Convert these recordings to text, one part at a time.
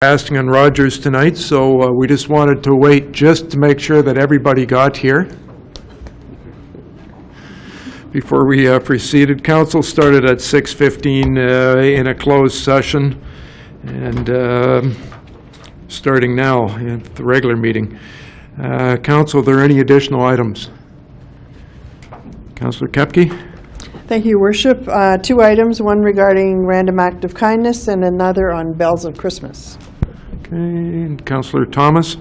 Casting on Rogers tonight, so we just wanted to wait just to make sure that everybody got here before we proceeded. Council started at 6:15 in a closed session, and starting now at the regular meeting. Council, are there any additional items? Councillor Kepke? Thank you, Worship. Two items, one regarding random act of kindness and another on bells of Christmas. Okay, and Councillor Thomas?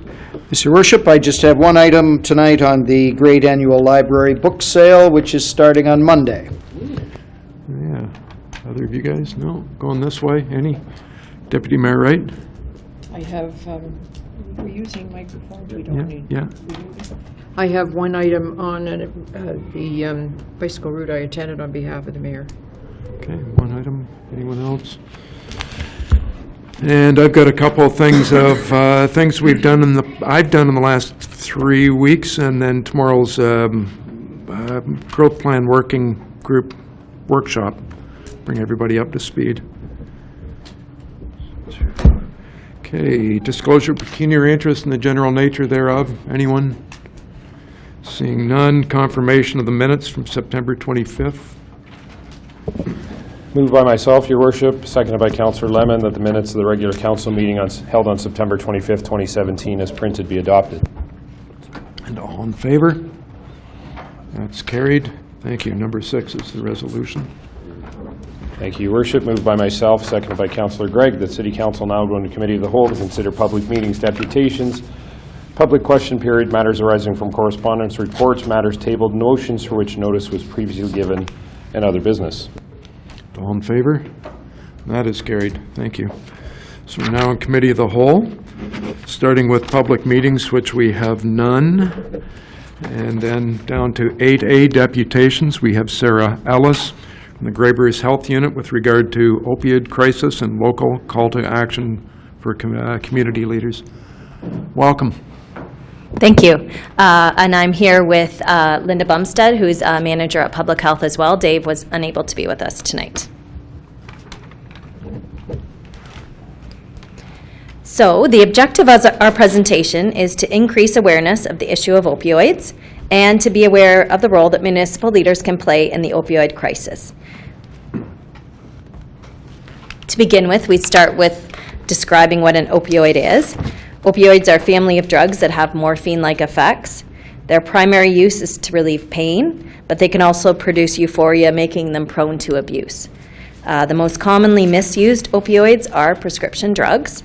Yes, Your Worship, I just have one item tonight on the Great Annual Library Book Sale, which is starting on Monday. Yeah. Other of you guys? No? Going this way? Any? Deputy Mayor Wright? I have, we're using microphones, we don't need. Yeah. I have one item on the bicycle route I attended on behalf of the mayor. Okay, one item. Anyone else? And I've got a couple of things of things I've done in the last 3 weeks, and then tomorrow's growth plan working group workshop. Bring everybody up to speed. Okay, disclosure of pecuniary interest in the general nature thereof. Anyone? Seeing none. Confirmation of the minutes from September 25th. Moved by myself, Your Worship, seconded by Councillor Lemon, that the minutes of the regular council meeting held on September 25th, 2017 as printed be adopted. And all in favor? That's carried. Thank you. Number 6 is the resolution. Thank you, Your Worship. Moved by myself, seconded by Councillor Gregg, that City Council now go into Committee of the Whole to consider public meetings, deputations, public question period, matters arising from correspondence, reports, matters tabled, motions for which notice was previously given, and other business. All in favor? That is carried. Thank you. So we're now in Committee of the Whole, starting with public meetings, which we have none. And then down to 8A, deputations. We have Sarah Ellis from the Greybury's Health Unit with regard to opioid crisis and local call to action for community leaders. Welcome. Thank you. And I'm here with Linda Bumstead, who's a manager at Public Health as well. Dave was unable to be with us tonight. So the objective of our presentation is to increase awareness of the issue of opioids and to be aware of the role that municipal leaders can play in the opioid crisis. To begin with, we start with describing what an opioid is. Opioids are a family of drugs that have morphine-like effects. Their primary use is to relieve pain, but they can also produce euphoria, making them prone to abuse. The most commonly misused opioids are prescription drugs,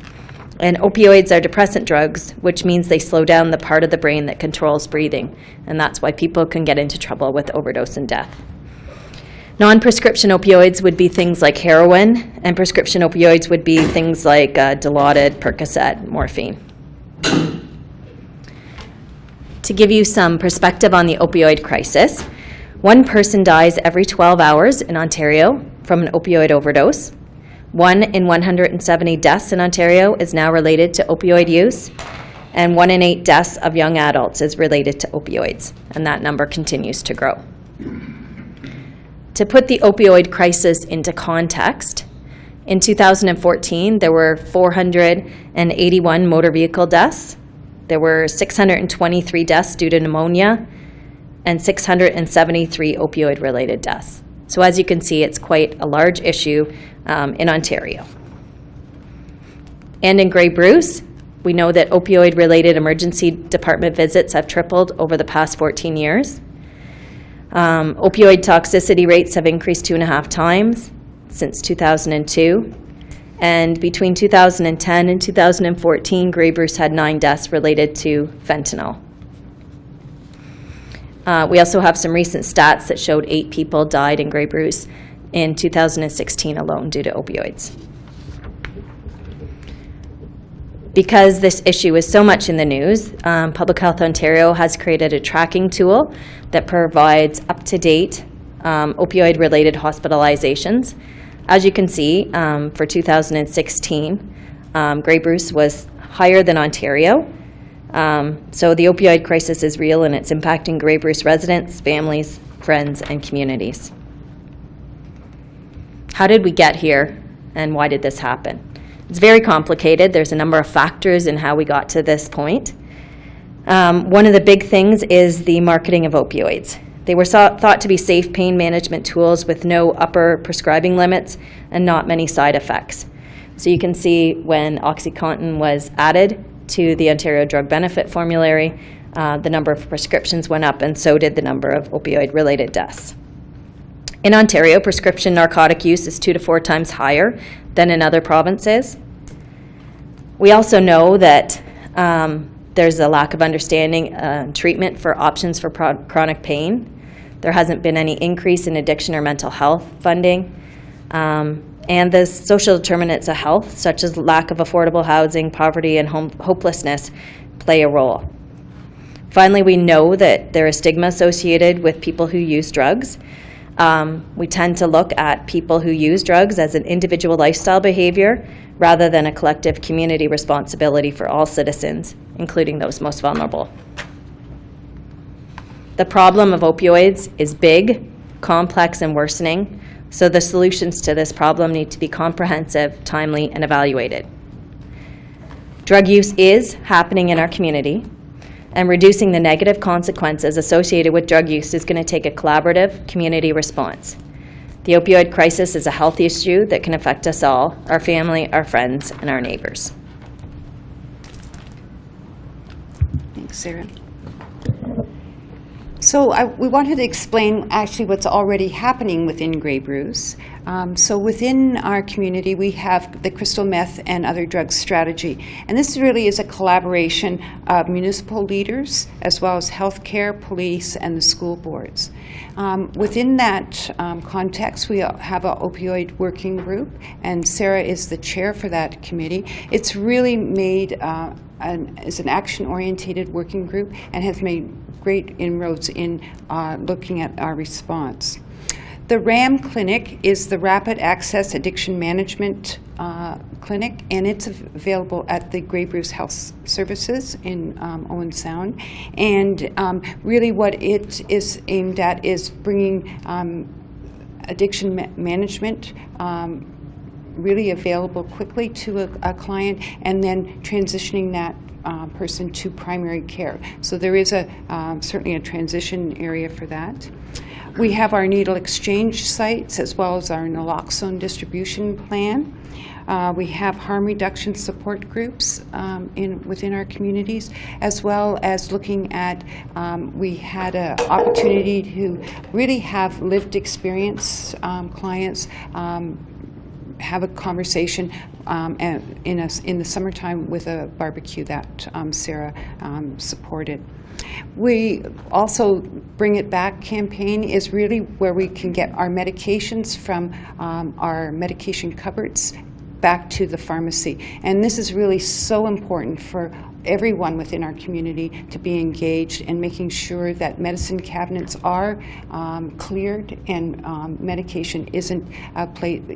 and opioids are depressant drugs, which means they slow down the part of the brain that controls breathing, and that's why people can get into trouble with overdose and death. Non-prescription opioids would be things like heroin, and prescription opioids would be things like Dilaudid, Percocet, morphine. To give you some perspective on the opioid crisis, 1 person dies every 12 hours in Ontario from an opioid overdose. 1 in 170 deaths in Ontario is now related to opioid use, and 1 in 8 deaths of young adults is related to opioids, and that number continues to grow. To put the opioid crisis into context, in 2014, there were 481 motor vehicle deaths. There were 623 deaths due to pneumonia and 673 opioid-related deaths. So as you can see, it's quite a large issue in Ontario. And in Grey Bruce, we know that opioid-related emergency department visits have tripled over the past 14 years. Opioid toxicity rates have increased 2.5 times since 2002. And between 2010 and 2014, Grey Bruce had 9 deaths related to fentanyl. We also have some recent stats that showed 8 people died in Grey Bruce in 2016 alone due to opioids. Because this issue is so much in the news, Public Health Ontario has created a tracking tool that provides up-to-date opioid-related hospitalizations. As you can see, for 2016, Grey Bruce was higher than Ontario. So the opioid crisis is real, and it's impacting Grey Bruce residents, families, friends, and communities. How did we get here, and why did this happen? It's very complicated. There's a number of factors in how we got to this point. One of the big things is the marketing of opioids. They were thought to be safe pain management tools with no upper prescribing limits and not many side effects. So you can see when Oxycontin was added to the Ontario Drug Benefit Formulary, the number of prescriptions went up, and so did the number of opioid-related deaths. In Ontario, prescription narcotic use is 2 to 4 times higher than in other provinces. We also know that there's a lack of understanding and treatment for options for chronic pain. There hasn't been any increase in addiction or mental health funding. And the social determinants of health, such as lack of affordable housing, poverty, and hopelessness, play a role. Finally, we know that there is stigma associated with people who use drugs. We tend to look at people who use drugs as an individual lifestyle behavior rather than a collective community responsibility for all citizens, including those most vulnerable. The problem of opioids is big, complex, and worsening, so the solutions to this problem need to be comprehensive, timely, and evaluated. Drug use is happening in our community, and reducing the negative consequences associated with drug use is going to take a collaborative community response. The opioid crisis is a health issue that can affect us all, our family, our friends, and our neighbors. Thanks, Sarah. So we wanted to explain actually what's already happening within Grey Bruce. So within our community, we have the crystal meth and other drugs strategy. And this really is a collaboration of municipal leaders, as well as healthcare, police, and the school boards. Within that context, we have an opioid working group, and Sarah is the chair for that committee. It's really made is an action-orientated working group and has made great inroads in looking at our response. The RAM clinic is the Rapid Access Addiction Management Clinic, and it's available at the Grey Bruce Health Services in Owen Sound. And really what it is aimed at is bringing addiction management really available quickly to a client, and then transitioning that person to primary care. So there is certainly a transition area for that. We have our needle exchange sites as well as our naloxone distribution plan. We have harm reduction support groups within our communities, as well as looking at, we had an opportunity to really have lived experience clients have a conversation in the summertime with a barbecue that Sarah supported. We also Bring It Back campaign is really where we can get our medications from our medication cupboards back to the pharmacy. And this is really so important for everyone within our community to be engaged in making sure that medicine cabinets are cleared and medication isn't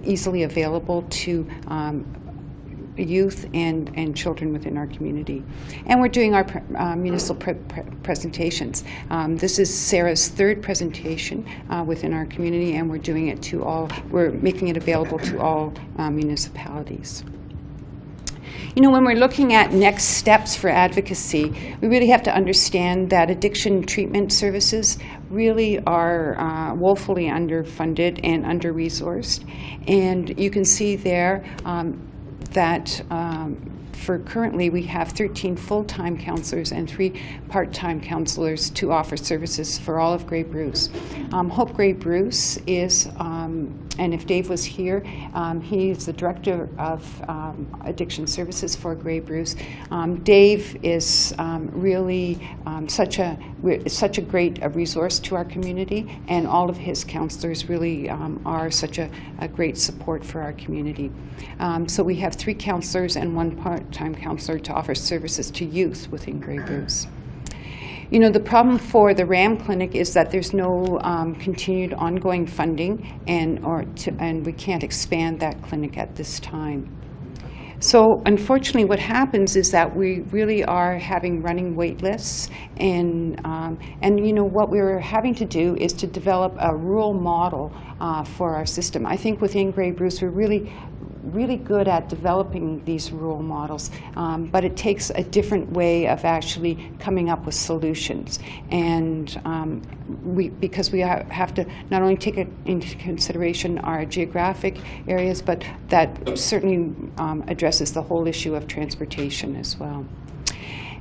easily available to youth and children within our community. And we're doing our municipal presentations. This is Sarah's third presentation within our community, and we're doing it to all, we're making it available to all municipalities. You know, when we're looking at next steps for advocacy, we really have to understand that addiction treatment services really are woefully underfunded and under-resourced. And you can see there that for currently we have 13 full-time counselors and 3 part-time counselors to offer services for all of Grey Bruce. Hope Grey Bruce is, and if Dave was here, he's the director of addiction services for Grey Bruce. Dave is really such a great resource to our community, and all of his counselors really are such a great support for our community. So we have 3 counselors and 1 part-time counselor to offer services to youth within Grey Bruce. You know, the problem for the RAM clinic is that there's no continued ongoing funding, and we can't expand that clinic at this time. So unfortunately what happens is that we really are having running wait lists, and you know, what we're having to do is to develop a rural model for our system. I think within Grey Bruce we're really really good at developing these role models, but it takes a different way of actually coming up with solutions. And because we have to not only take into consideration our geographic areas, but that certainly addresses the whole issue of transportation as well.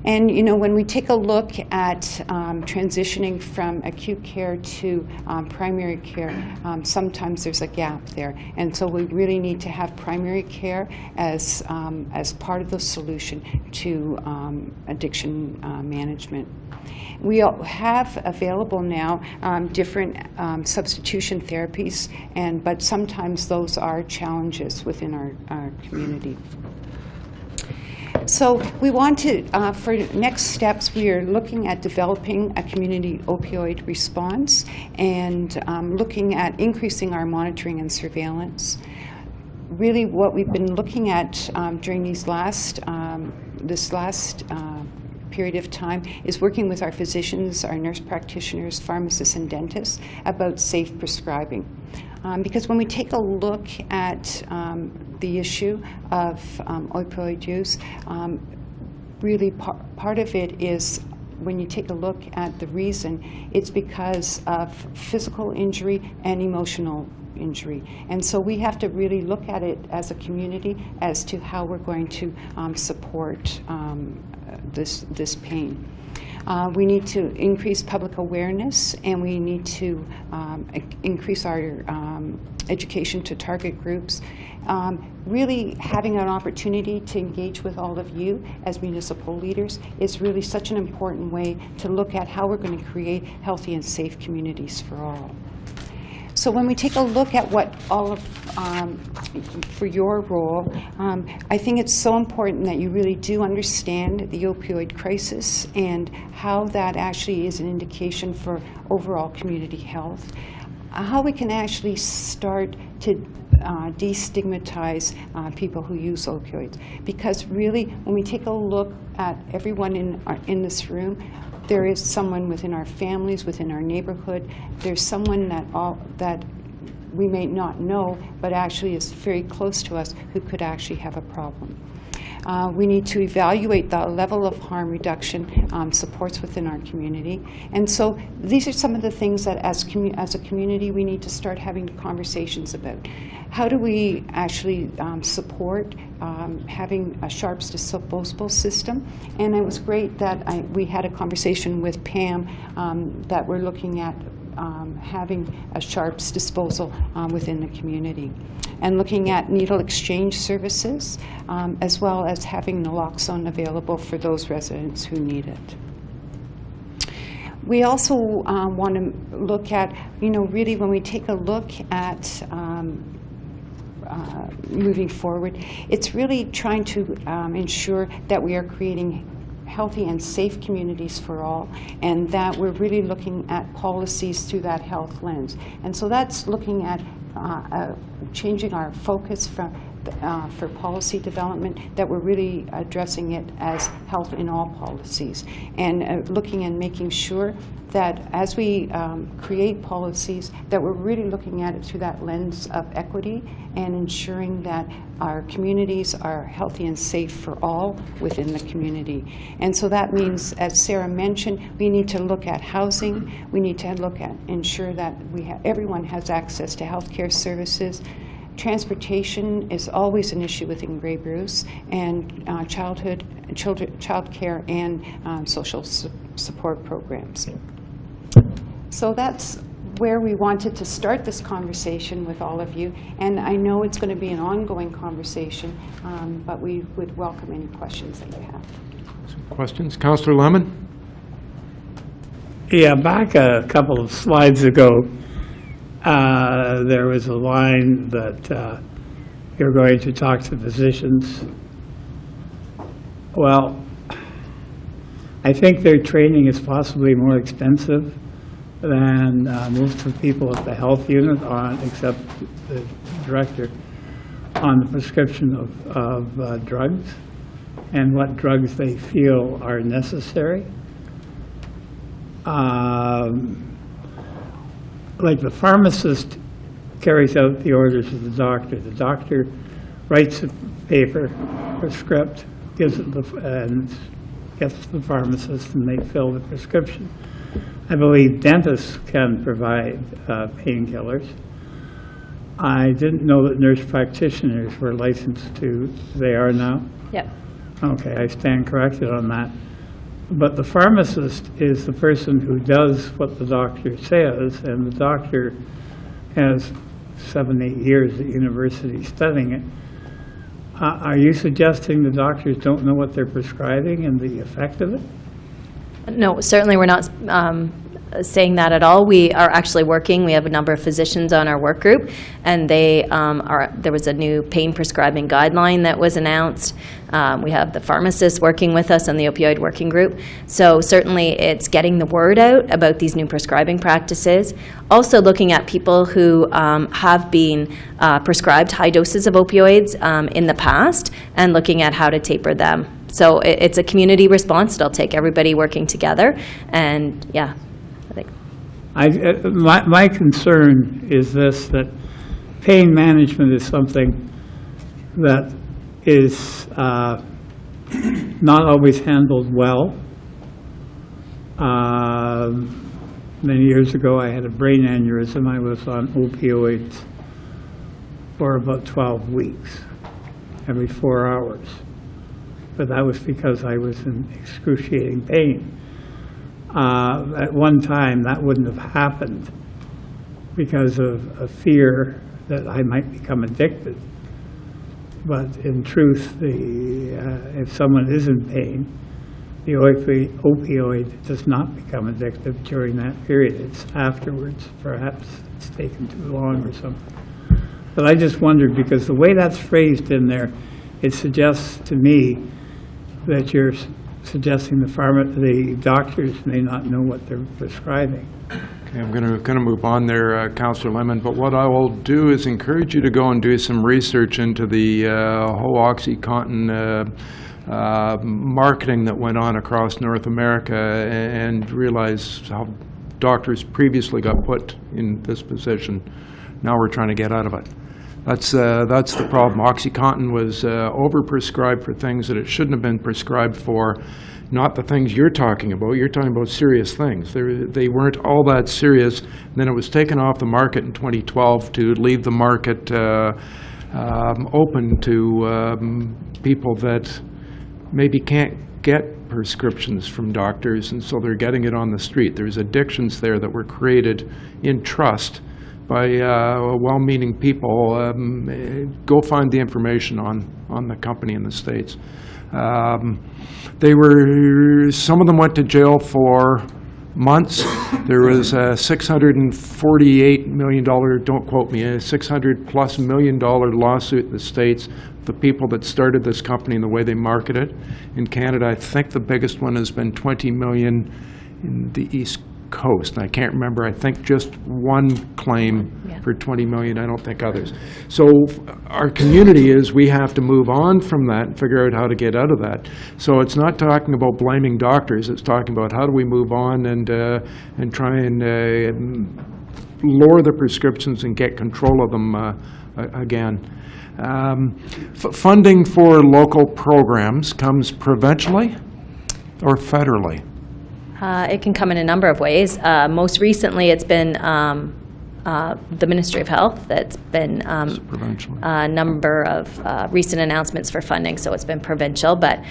And, you know, when we take a look at transitioning from acute care to primary care, sometimes there's a gap there. And so we really need to have primary care as part of the solution to addiction management. We have available now different substitution therapies, but sometimes those are challenges within our community. So we want to, for next steps, we are looking at developing a community opioid response and looking at increasing our monitoring and surveillance. Really what we've been looking at during this last period of time is working with our physicians, our nurse practitioners, pharmacists, and dentists about safe prescribing. Because when we take a look at the issue of opioid use, really part of it is, when you take a look at the reason, it's because of physical injury and emotional injury. And so we have to really look at it as a community as to how we're going to support this pain. We need to increase public awareness, and we need to increase our education to target groups. Really having an opportunity to engage with all of you as municipal leaders is really such an important way to look at how we're going to create healthy and safe communities for all. So when we take a look at what all of, for your role, I think it's so important that you really do understand the opioid crisis and how that actually is an indication for overall community health. How we can actually start to destigmatize people who use opioids. Because really, when we take a look at everyone in this room, there is someone within our families, within our neighborhood. There's someone that we may not know, but actually is very close to us, who could actually have a problem. We need to evaluate the level of harm reduction supports within our community. And so these are some of the things that as a community we need to start having conversations about. How do we actually support having a sharps disposable system? And it was great that we had a conversation with Pam that we're looking at having a sharps disposal within the community, and looking at needle exchange services, as well as having naloxone available for those residents who need it. We also want to look at, really when we take a look at moving forward, it's really trying to ensure that we are creating healthy and safe communities for all, and that we're really looking at policies through that health lens. And so that's looking at changing our focus for policy development, that we're really addressing it as health in all policies, and looking and making sure that as we create policies, that we're really looking at it through that lens of equity and ensuring that our communities are healthy and safe for all within the community. And so that means, as Sarah mentioned, we need to look at housing. We need to look at ensure that everyone has access to healthcare services. Transportation is always an issue within Grey Bruce, and child care and social support programs. So that's where we wanted to start this conversation with all of you, and I know it's going to be an ongoing conversation, but we would welcome any questions that you have. Questions? Councillor Lemon? Yeah, back a couple of slides ago, there was a line that you're going to talk to physicians. Well, I think their training is possibly more expensive than most of the people at the health unit, except the director, on the prescription of drugs and what drugs they feel are necessary. Like the pharmacist carries out the orders of the doctor. The doctor writes a paper or script, gives it and gets the pharmacist, and they fill the prescription. I believe dentists can provide painkillers. I didn't know that nurse practitioners were licensed to. They are now? Yep. Okay, I stand corrected on that. But the pharmacist is the person who does what the doctor says, and the doctor has 7-8 years at university studying it. Are you suggesting the doctors don't know what they're prescribing and the effect of it? No, certainly we're not saying that at all. We are actually working. We have a number of physicians on our work group, and there was a new pain prescribing guideline that was announced. We have the pharmacists working with us on the opioid working group. So certainly it's getting the word out about these new prescribing practices. Also looking at people who have been prescribed high doses of opioids in the past and looking at how to taper them. So it's a community response. It'll take everybody working together, and yeah, I think. My concern is this, that pain management is something that is not always handled well. Many years ago, I had a brain aneurysm. I was on opioids for about 12 weeks, every 4 hours. But that was because I was in excruciating pain. At one time, that wouldn't have happened because of a fear that I might become addicted. But in truth, if someone is in pain, the opioid does not become addictive during that period. It's afterwards. Perhaps it's taken too long or something. But I just wondered, because the way that's phrased in there, it suggests to me that you're suggesting the doctors may not know what they're prescribing. Okay, I'm going to move on there, Councillor Lemon, but what I will do is encourage you to go and do some research into the whole Oxycontin marketing that went on across North America and realize how doctors previously got put in this position. Now we're trying to get out of it. That's the problem. Oxycontin was overprescribed for things that it shouldn't have been prescribed for, not the things you're talking about. You're talking about serious things. They weren't all that serious. And then it was taken off the market in 2012 to leave the market open to people that maybe can't get prescriptions from doctors, and so they're getting it on the street. There's addictions there that were created in trust by well-meaning people. Go find the information on the company in the States. Some of them went to jail for months. There was a $648 million, don't quote me, a $600+ million lawsuit in the States. The people that started this company and the way they market it. In Canada, I think the biggest one has been $20 million in the East Coast. I can't remember. I think just one claim for $20 million. I don't think others. So our community we have to move on from that and figure out how to get out of that. So it's not talking about blaming doctors. It's talking about how do we move on and try and lower the prescriptions and get control of them again. Funding for local programs comes provincially or federally? It can come in a number of ways. Most recently, it's been the Ministry of Health that's been a number of recent announcements for funding, so it's been provincial. But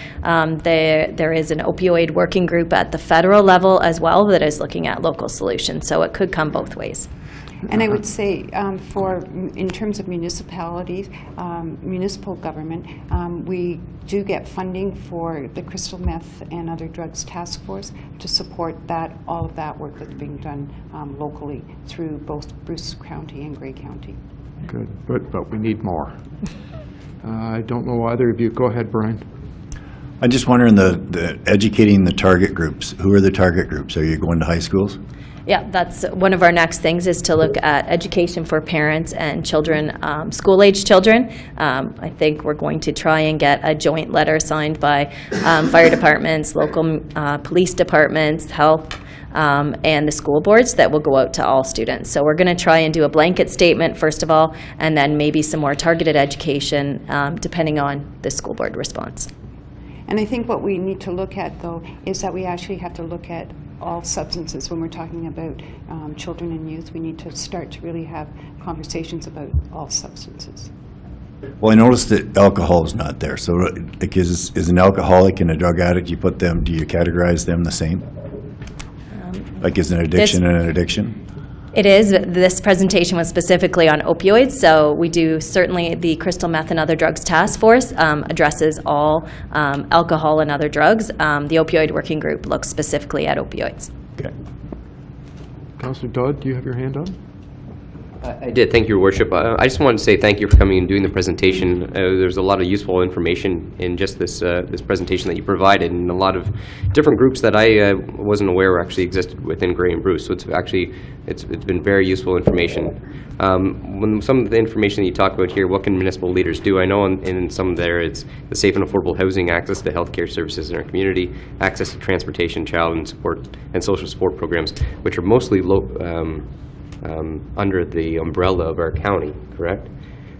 there is an opioid working group at the federal level as well that is looking at local solutions, so it could come both ways. And I would say in terms of municipalities, municipal government, we do get funding for the crystal meth and other drugs task force to support all of that work that's being done locally through both Bruce County and Grey County. Good, but we need more. I don't know either of you. Go ahead, Brian. I'm just wondering, the educating the target groups. Who are the target groups? Are you going to high schools? Yeah, that's one of our next things, is to look at education for parents and children, school-age children. I think we're going to try and get a joint letter signed by fire departments, local police departments, health, and the school boards that will go out to all students. So we're going to try and do a blanket statement, first of all, and then maybe some more targeted education, depending on the school board response. And I think what we need to look at, though, is that we actually have to look at all substances when we're talking about children and youth. We need to start to really have conversations about all substances. Well, I noticed that alcohol is not there. So like, is an alcoholic and a drug addict, do you categorize them the same? Like is an addiction and an addiction? It is. This presentation was specifically on opioids, so we do certainly the crystal meth and other drugs task force addresses all alcohol and other drugs. The opioid working group looks specifically at opioids. Okay. Councillor Dodd, do you have your hand up? I did. Thank you, Your Worship. I just wanted to say thank you for coming and doing the presentation. There's a lot of useful information in just this this presentation that you provided, and a lot of different groups that I wasn't aware actually existed within Grey and Bruce. So it's been very useful information. When some of the information that you talk about here, what can municipal leaders do? I know in some there it's the safe and affordable housing, access to healthcare services in our community, access to transportation, child and support, and social support programs, which are mostly under the umbrella of our county, correct?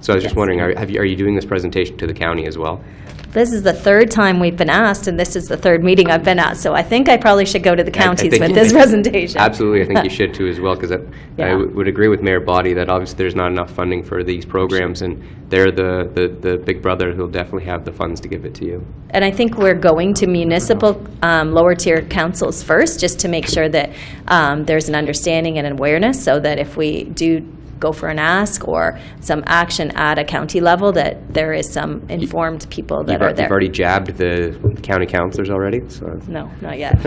So I was just wondering, are you doing this presentation to the county as well? This is the third time we've been asked, and this is the third meeting I've been at, so I think I probably should go to the counties with this presentation. Absolutely, I think you should too as well, because I would agree with Mayor Boddy that obviously there's not enough funding for these programs, and they're the big brother who'll definitely have the funds to give it to you. And I think we're going to municipal lower tier councils first, just to make sure that there's an understanding and awareness, so that if we do go for an ask or some action at a county level, that there is some informed people that are there. You've already jabbed the county councillors already? So. No, not yet.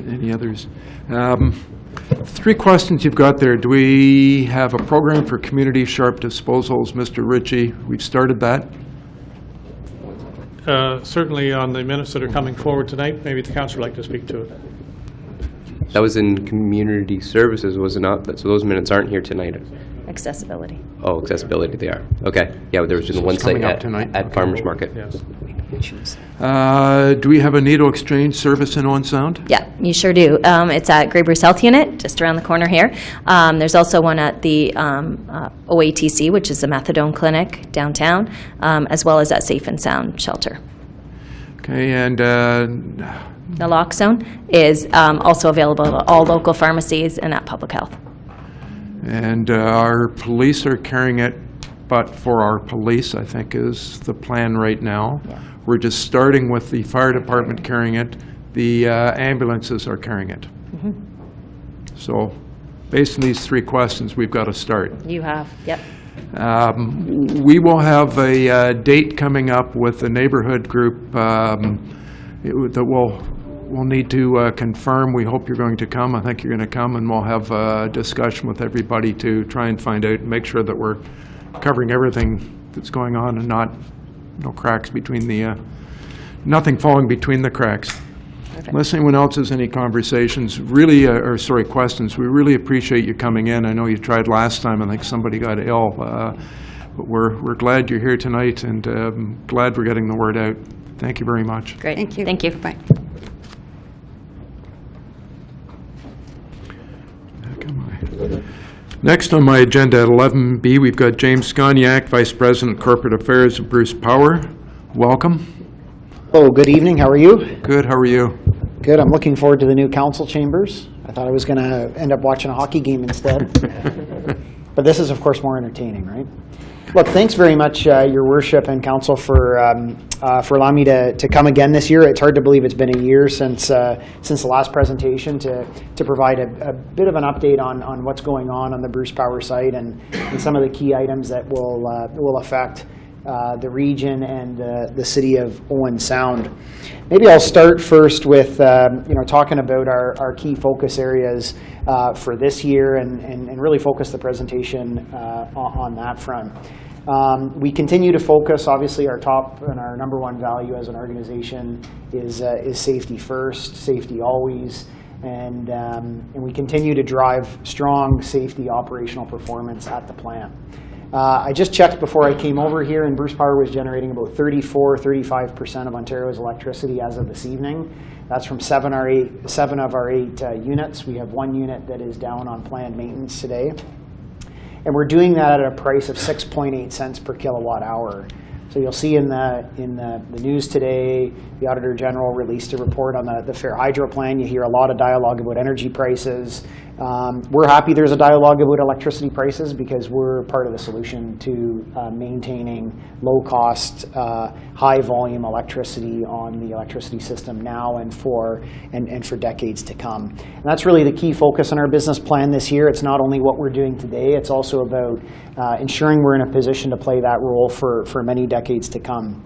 Any others? 3 questions you've got there. Do we have a program for community sharp disposals? Mr. Ritchie, we've started that. Certainly on the minutes that are coming forward tonight, maybe the council would like to speak to it. That was in community services, was it not? So those minutes aren't here tonight. Accessibility. Oh, accessibility, they are. Okay. Yeah, there was just one site at Farmers Market. Yes. Do we have a needle exchange service in Owen Sound? Yeah, you sure do. It's at Grey Bruce Health Unit, just around the corner here. There's also one at the OATC, which is the methadone clinic downtown, as well as at Safe and Sound Shelter. Okay, and Naloxone is also available at all local pharmacies and at Public Health. And our police are carrying it, but for our police, I think, is the plan right now. Yeah. We're just starting with the fire department carrying it. The ambulances are carrying it. Mm-hmm. So based on these 3 questions, we've got to start. You have, yep. We will have a date coming up with the neighborhood group that we'll need to confirm. We hope you're going to come. I think you're going to come, and we'll have a discussion with everybody to try and find out, make sure that we're covering everything that's going on and no cracks between the, nothing falling between the cracks. Perfect. Unless anyone else has any conversations, really, questions, we really appreciate you coming in. I know you tried last time. I think somebody got ill, but we're glad you're here tonight, and glad we're getting the word out. Thank you very much. Great. Thank you. Thank you. Bye. Next on my agenda at 11B, we've got James Sconiak, Vice President, Corporate Affairs of Bruce Power. Welcome. Hello, good evening. How are you? Good. How are you? Good. I'm looking forward to the new council chambers. I thought I was going to end up watching a hockey game instead. But this is, of course, more entertaining, right? Look, thanks very much, Your Worship and Council, for allowing me to come again this year. It's hard to believe it's been a year since the last presentation to provide a bit of an update on what's going on the Bruce Power site and some of the key items that will affect the region and the city of Owen Sound. Maybe I'll start first with talking about our key focus areas for this year and really focus the presentation on that front. We continue to focus, obviously our top and our number one value as an organization is safety first, safety always, and we continue to drive strong safety operational performance at the plant. I just checked before I came over here, and Bruce Power was generating about 34-35% of Ontario's electricity as of this evening. That's from 7 of our 8 units. We have 1 unit that is down on planned maintenance today. And we're doing that at a price of 6.8 cents per kilowatt hour. So you'll see in the news today, the Auditor General released a report on the Fair Hydro Plan. You hear a lot of dialogue about energy prices. We're happy there's a dialogue about electricity prices because we're part of the solution to maintaining low-cost, high-volume electricity on the electricity system now and for decades to come. And that's really the key focus on our business plan this year. It's not only what we're doing today, it's also about ensuring we're in a position to play that role for many decades to come.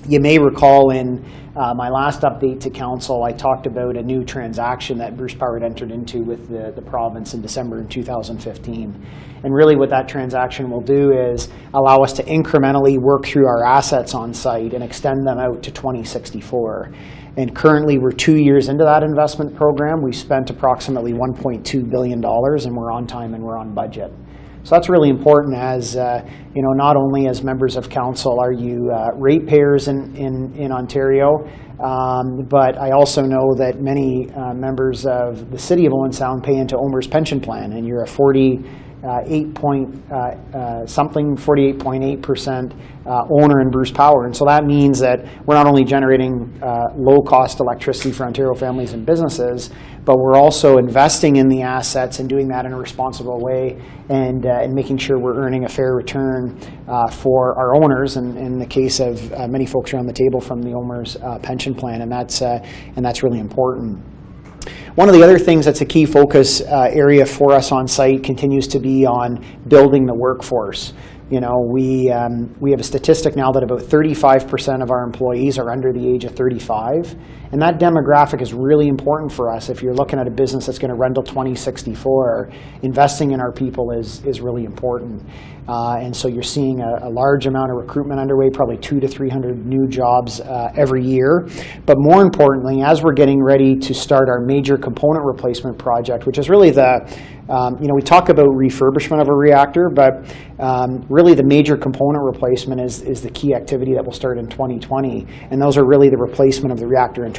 You may recall in my last update to Council, I talked about a new transaction that Bruce Power had entered into with the province in December in 2015. And really what that transaction will do is allow us to incrementally work through our assets on site and extend them out to 2064. And currently we're 2 years into that investment program. We've spent approximately $1.2 billion, and we're on time and we're on budget. So that's really important as, not only as members of council are you ratepayers in Ontario, but I also know that many members of the City of Owen Sound pay into OMER's pension plan, and you're a 48.8% owner in Bruce Power. And so that means that we're not only generating low-cost electricity for Ontario families and businesses, but we're also investing in the assets and doing that in a responsible way and making sure we're earning a fair return for our owners, and in the case of many folks around the table from the OMER's pension plan, and that's really important. One of the other things that's a key focus area for us on site continues to be on building the workforce. We have a statistic now that about 35% of our employees are under the age of 35, and that demographic is really important for us. If you're looking at a business that's going to run till 2064, investing in our people is really important. And so you're seeing a large amount of recruitment underway, probably 200 to 300 new jobs every year. But more importantly, as we're getting ready to start our major component replacement project, which is really we talk about refurbishment of a reactor, but really the major component replacement is the key activity that will start in 2020, and those are really the replacement of the reactor internals.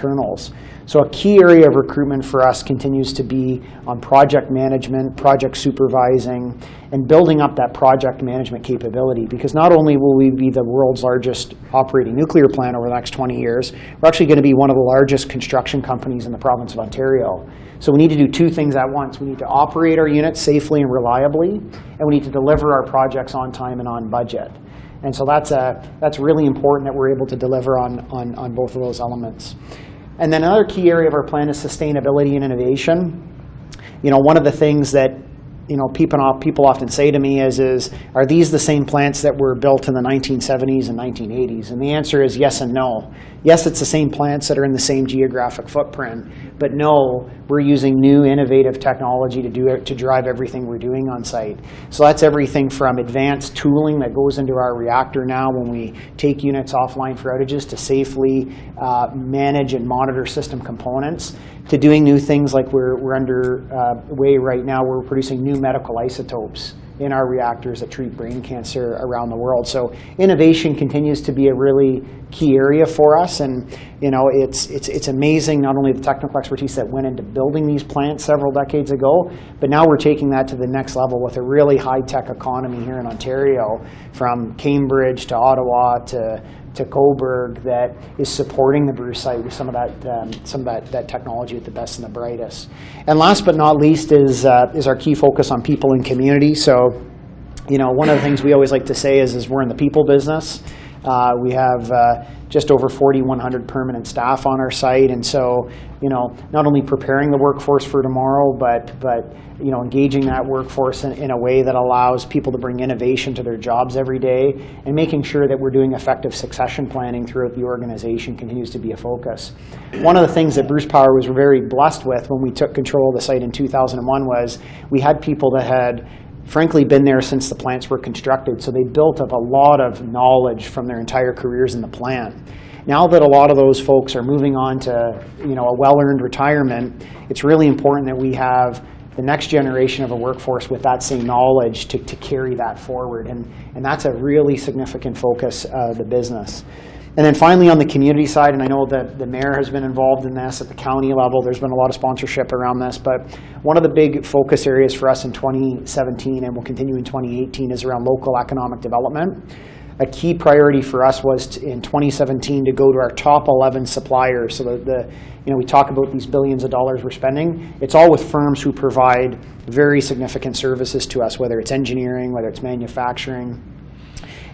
So a key area of recruitment for us continues to be on project management, project supervising, and building up that project management capability, because not only will we be the world's largest operating nuclear plant over the next 20 years, we're actually going to be one of the largest construction companies in the province of Ontario. So we need to do 2 things at once. We need to operate our units safely and reliably, and we need to deliver our projects on time and on budget. And so that's really important that we're able to deliver on both of those elements. And then another key area of our plan is sustainability and innovation. One of the things that people often say to me is, are these the same plants that were built in the 1970s and 1980s? And the answer is yes and no. Yes, it's the same plants that are in the same geographic footprint, but no, we're using new innovative technology to drive everything we're doing on site. So that's everything from advanced tooling that goes into our reactor now when we take units offline for outages to safely manage and monitor system components, to doing new things like we're underway right now. We're producing new medical isotopes in our reactors that treat brain cancer around the world. So innovation continues to be a really key area for us, and it's amazing not only the technical expertise that went into building these plants several decades ago, but now we're taking that to the next level with a really high-tech economy here in Ontario, from Cambridge to Ottawa to Cobourg, that is supporting the Bruce site with some of that technology with the best and the brightest. And last but not least is our key focus on people and community. So, one of the things we always like to say is we're in the people business. We have just over 4,100 permanent staff on our site, and so not only preparing the workforce for tomorrow, but engaging that workforce in a way that allows people to bring innovation to their jobs every day, and making sure that we're doing effective succession planning throughout the organization continues to be a focus. One of the things that Bruce Power was very blessed with when we took control of the site in 2001 was we had people that had frankly been there since the plants were constructed, so they built up a lot of knowledge from their entire careers in the plant. Now that a lot of those folks are moving on to a well-earned retirement, it's really important that we have the next generation of a workforce with that same knowledge to carry that forward. And that's a really significant focus of the business. And then finally, on the community side, and I know that the mayor has been involved in this at the county level, there's been a lot of sponsorship around this, but one of the big focus areas for us in 2017 and will continue in 2018 is around local economic development. A key priority for us was in 2017 to go to our top 11 suppliers. So we talk about these billions of dollars we're spending. It's all with firms who provide very significant services to us, whether it's engineering, whether it's manufacturing.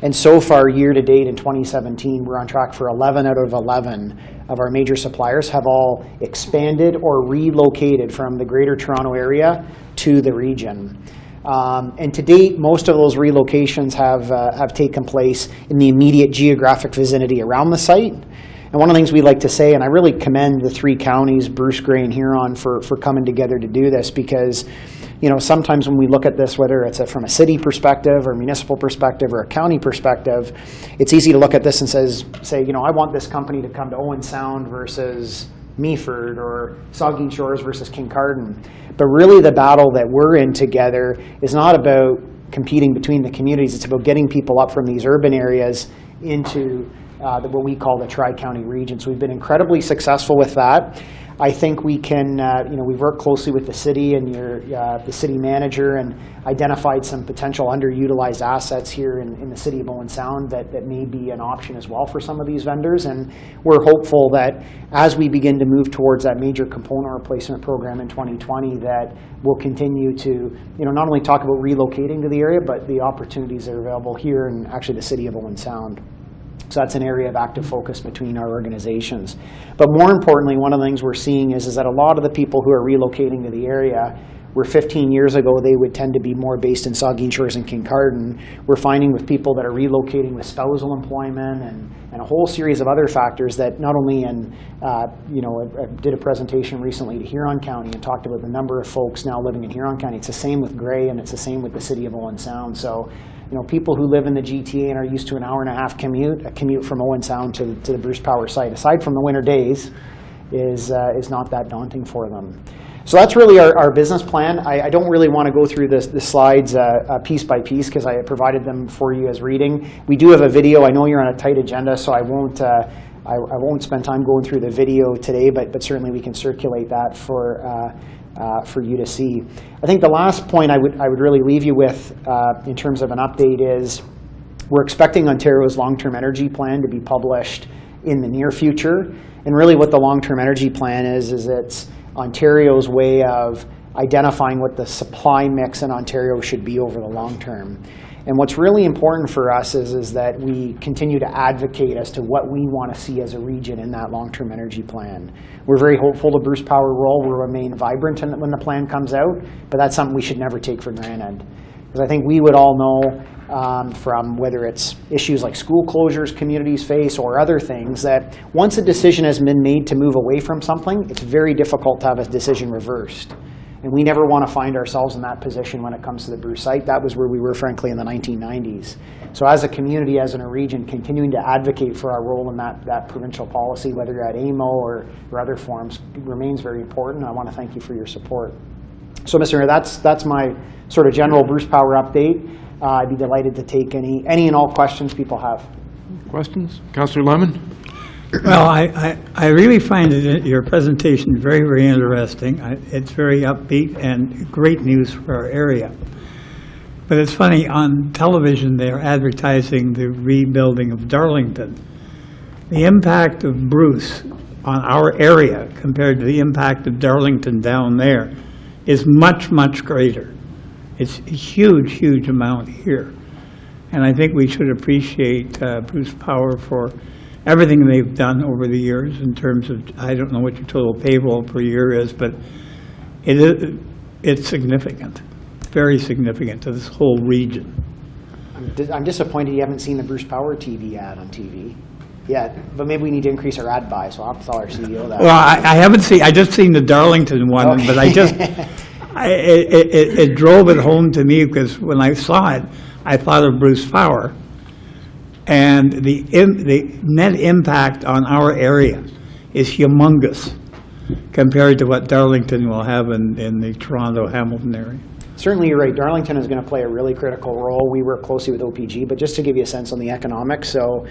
And so far, year to date in 2017, we're on track for 11 out of 11 of our major suppliers have all expanded or relocated from the Greater Toronto Area to the region. And to date, most of those relocations have taken place in the immediate geographic vicinity around the site. And one of the things we like to say, and I really commend the three counties, Bruce, Grey, and Huron, for coming together to do this, because sometimes when we look at this, whether it's from a city perspective or municipal perspective or a county perspective, it's easy to look at this and say, I want this company to come to Owen Sound versus Meaford or Saugeen Shores versus Kincardine. But really the battle that we're in together is not about competing between the communities. It's about getting people up from these urban areas into what we call the Tri-County region. So we've been incredibly successful with that. I think we can, we've worked closely with the city and the city manager and identified some potential underutilized assets here in the city of Owen Sound that may be an option as well for some of these vendors. And we're hopeful that as we begin to move towards that major component replacement program in 2020, that we'll continue to, not only talk about relocating to the area, but the opportunities that are available here in actually the city of Owen Sound. So that's an area of active focus between our organizations. But more importantly, one of the things we're seeing is that a lot of the people who are relocating to the area, where 15 years ago they would tend to be more based in Saugeen Shores and Kincardine, we're finding with people that are relocating with spousal employment and a whole series of other factors that not only I did a presentation recently to Huron County and talked about the number of folks now living in Huron County. It's the same with Grey and it's the same with the city of Owen Sound. So people who live in the GTA and are used to an hour-and-a-half commute, a commute from Owen Sound to the Bruce Power site, aside from the winter days, is not that daunting for them. So that's really our business plan. I don't really want to go through the slides piece by piece because I provided them for you as reading. We do have a video. I know you're on a tight agenda, so I won't spend time going through the video today, but certainly we can circulate that for you to see. I think the last point I would really leave you with in terms of an update is we're expecting Ontario's long-term energy plan to be published in the near future. And really what the long-term energy plan is it's Ontario's way of identifying what the supply mix in Ontario should be over the long term. And what's really important for us is that we continue to advocate as to what we want to see as a region in that long-term energy plan. We're very hopeful the Bruce Power role will remain vibrant when the plan comes out, but that's something we should never take for granted. Because I think we would all know from whether it's issues like school closures communities face or other things, that once a decision has been made to move away from something, it's very difficult to have a decision reversed. And we never want to find ourselves in that position when it comes to the Bruce site. That was where we were, frankly, in the 1990s. So as a community, as in a region, continuing to advocate for our role in that provincial policy, whether you're at AMO or other forums, remains very important. I want to thank you for your support. So, Mr. Mayor, that's my sort of general Bruce Power update. I'd be delighted to take any and all questions people have. Questions? Councillor Lemon? Well, I really find your presentation very, very interesting. It's very upbeat and great news for our area. But it's funny, on television they're advertising the rebuilding of Darlington. The impact of Bruce on our area compared to the impact of Darlington down there is much, much greater. It's a huge, huge amount here. And I think we should appreciate Bruce Power for everything they've done over the years in terms of, I don't know what your total payroll per year is, but it's significant, very significant to this whole region. I'm disappointed you haven't seen the Bruce Power TV ad on TV yet, but maybe we need to increase our ad buy, so I'll have to tell our CEO that. Well, I haven't seen, I just seen the Darlington one, okay. But I just, it drove it home to me because when I saw it, I thought of Bruce Power. And the net impact on our area is humongous. compared to what Darlington will have in the Toronto-Hamilton area. Certainly, you're right. Darlington is going to play a really critical role. We work closely with OPG, but just to give you a sense on the economics, so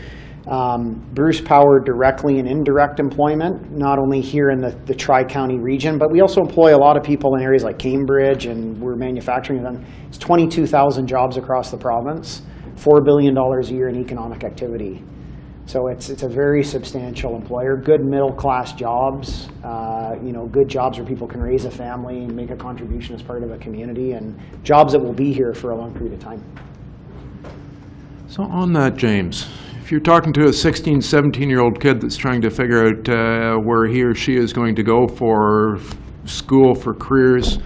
Bruce Power directly and indirect employment, not only here in the Tri-County region, but we also employ a lot of people in areas like Cambridge, and we're manufacturing them. It's 22,000 jobs across the province, $4 billion a year in economic activity. So it's a very substantial employer. Good middle-class jobs, good jobs where people can raise a family and make a contribution as part of a community, and jobs that will be here for a long period of time. So on that, James, if you're talking to a 16, 17-year-old kid that's trying to figure out where he or she is going to go for school, for careers,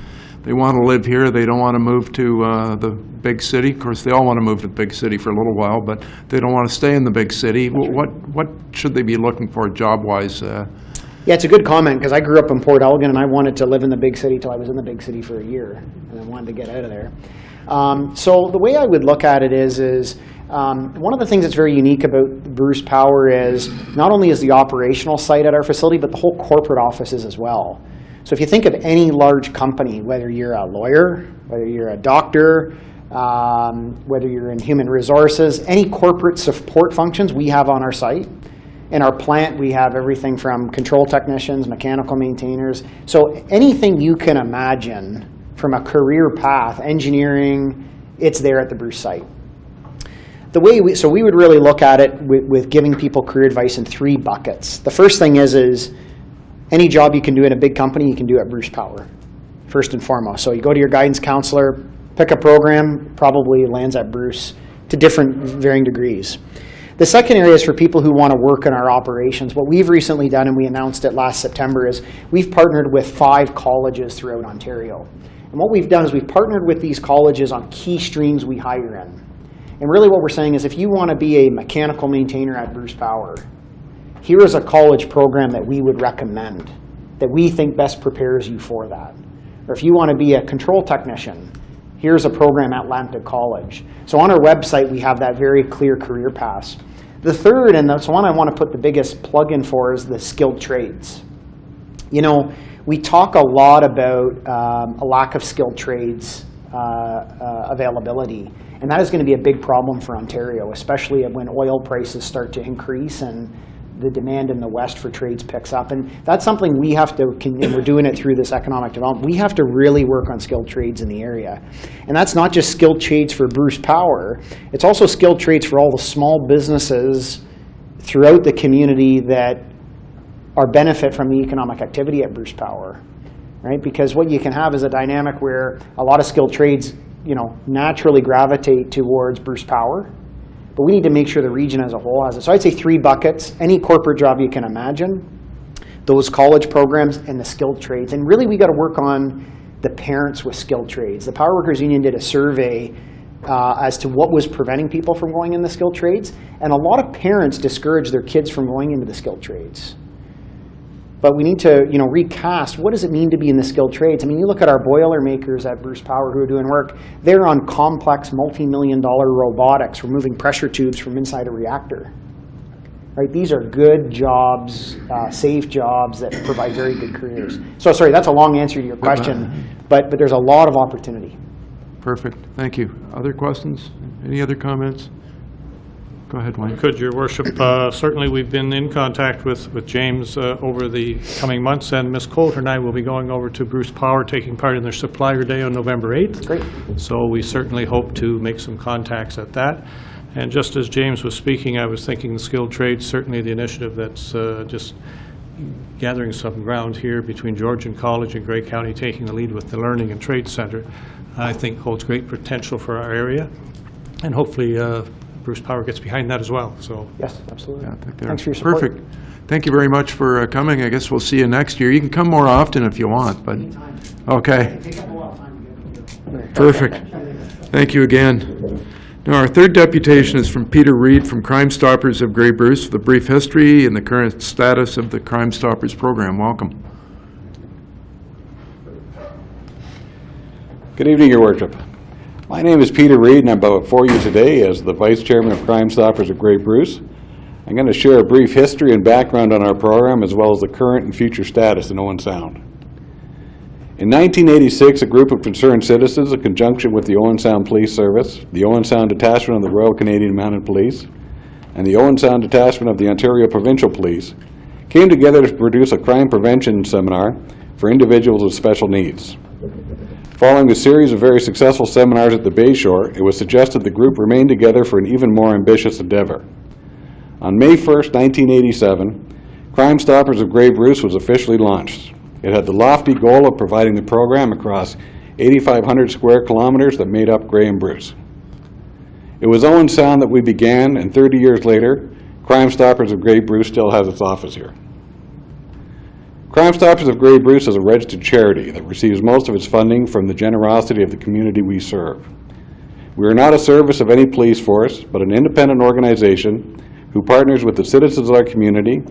they want to live here, they don't want to move to the big city. Of course, they all want to move to the big city for a little while, but they don't want to stay in the big city. What should they be looking for job-wise? Yeah, it's a good comment, because I grew up in Port Elgin, and I wanted to live in the big city till I was in the big city for a year, and I wanted to get out of there. So the way I would look at it is one of the things that's very unique about Bruce Power is not only is the operational site at our facility, but the whole corporate offices as well. So if you think of any large company, whether you're a lawyer, whether you're a doctor, whether you're in human resources, any corporate support functions we have on our site. In our plant, we have everything from control technicians, mechanical maintainers. So anything you can imagine from a career path, engineering, it's there at the Bruce site. The way we would really look at it with giving people career advice in 3 buckets. The first thing is any job you can do in a big company, you can do at Bruce Power, first and foremost. So you go to your guidance counselor, pick a program, probably lands at Bruce to different varying degrees. The second area is for people who want to work in our operations. What we've recently done, and we announced it last September, is we've partnered with 5 colleges throughout Ontario. And what we've done is we've partnered with these colleges on key streams we hire in. And really what we're saying is if you want to be a mechanical maintainer at Bruce Power, here is a college program that we would recommend, that we think best prepares you for that. Or if you want to be a control technician, here's a program at Lambda College. So on our website, we have that very clear career path. The third, and that's one I want to put the biggest plug in for, is the skilled trades. You know, we talk a lot about a lack of skilled trades availability, and that is going to be a big problem for Ontario, especially when oil prices start to increase and the demand in the West for trades picks up. And that's something we have to, and we're doing it through this economic development, we have to really work on skilled trades in the area. And that's not just skilled trades for Bruce Power, it's also skilled trades for all the small businesses throughout the community that are benefit from the economic activity at Bruce Power, right? Because what you can have is a dynamic where a lot of skilled trades, naturally gravitate towards Bruce Power. But we need to make sure the region as a whole has it. So I'd say 3 buckets, any corporate job you can imagine, those college programs, and the skilled trades. And really we got to work on the parents with skilled trades. The Power Workers Union did a survey as to what was preventing people from going in the skilled trades. And a lot of parents discourage their kids from going into the skilled trades. But we need to, recast, what does it mean to be in the skilled trades? I mean, you look at our boiler makers at Bruce Power who are doing work, they're on complex multi-million-dollar robotics, removing pressure tubes from inside a reactor. Right? These are good jobs, safe jobs that provide very good careers. So sorry, that's a long answer to your question, but there's a lot of opportunity. Perfect, thank you. Other questions? Any other comments? Go ahead, Wayne. Could, Your Worship. Certainly we've been in contact with James over the coming months, and Ms. Coulter and I will be going over to Bruce Power, taking part in their Supplier Day on November 8th. Great. So we certainly hope to make some contacts at that. And just as James was speaking, I was thinking the skilled trades, certainly the initiative that's just gathering some ground here between Georgian College and Grey County, taking the lead with the Learning and Trade Center, I think holds great potential for our area. And hopefully Bruce Power gets behind that as well. So yes, absolutely. Yeah, thanks for your support. Perfect. Thank you very much for coming. I guess we'll see you next year. You can come more often if you want, but Anytime. okay. It takes up a lot of time to get here. Perfect. Thank you again. Now, our third deputation is from Peter Reid from Crime Stoppers of Grey Bruce for the brief history and the current status of the Crime Stoppers program. Welcome. Good evening, Your Worship. My name is Peter Reid, and I'm before you today as the Vice Chairman of Crime Stoppers of Grey Bruce. I'm going to share a brief history and background on our program, as well as the current and future status in Owen Sound. In 1986, a group of concerned citizens, in conjunction with the Owen Sound Police Service, the Owen Sound Detachment of the Royal Canadian Mounted Police, and the Owen Sound Detachment of the Ontario Provincial Police, came together to produce a crime prevention seminar for individuals with special needs. Following a series of very successful seminars at the Bayshore, it was suggested the group remain together for an even more ambitious endeavor. On May 1st, 1987, Crime Stoppers of Grey Bruce was officially launched. It had the lofty goal of providing the program across 8,500 square kilometers that made up Grey and Bruce. It was Owen Sound that we began, and 30 years later, Crime Stoppers of Grey Bruce still has its office here. Crime Stoppers of Grey Bruce is a registered charity that receives most of its funding from the generosity of the community we serve. We are not a service of any police force, but an independent organization who partners with the citizens of our community,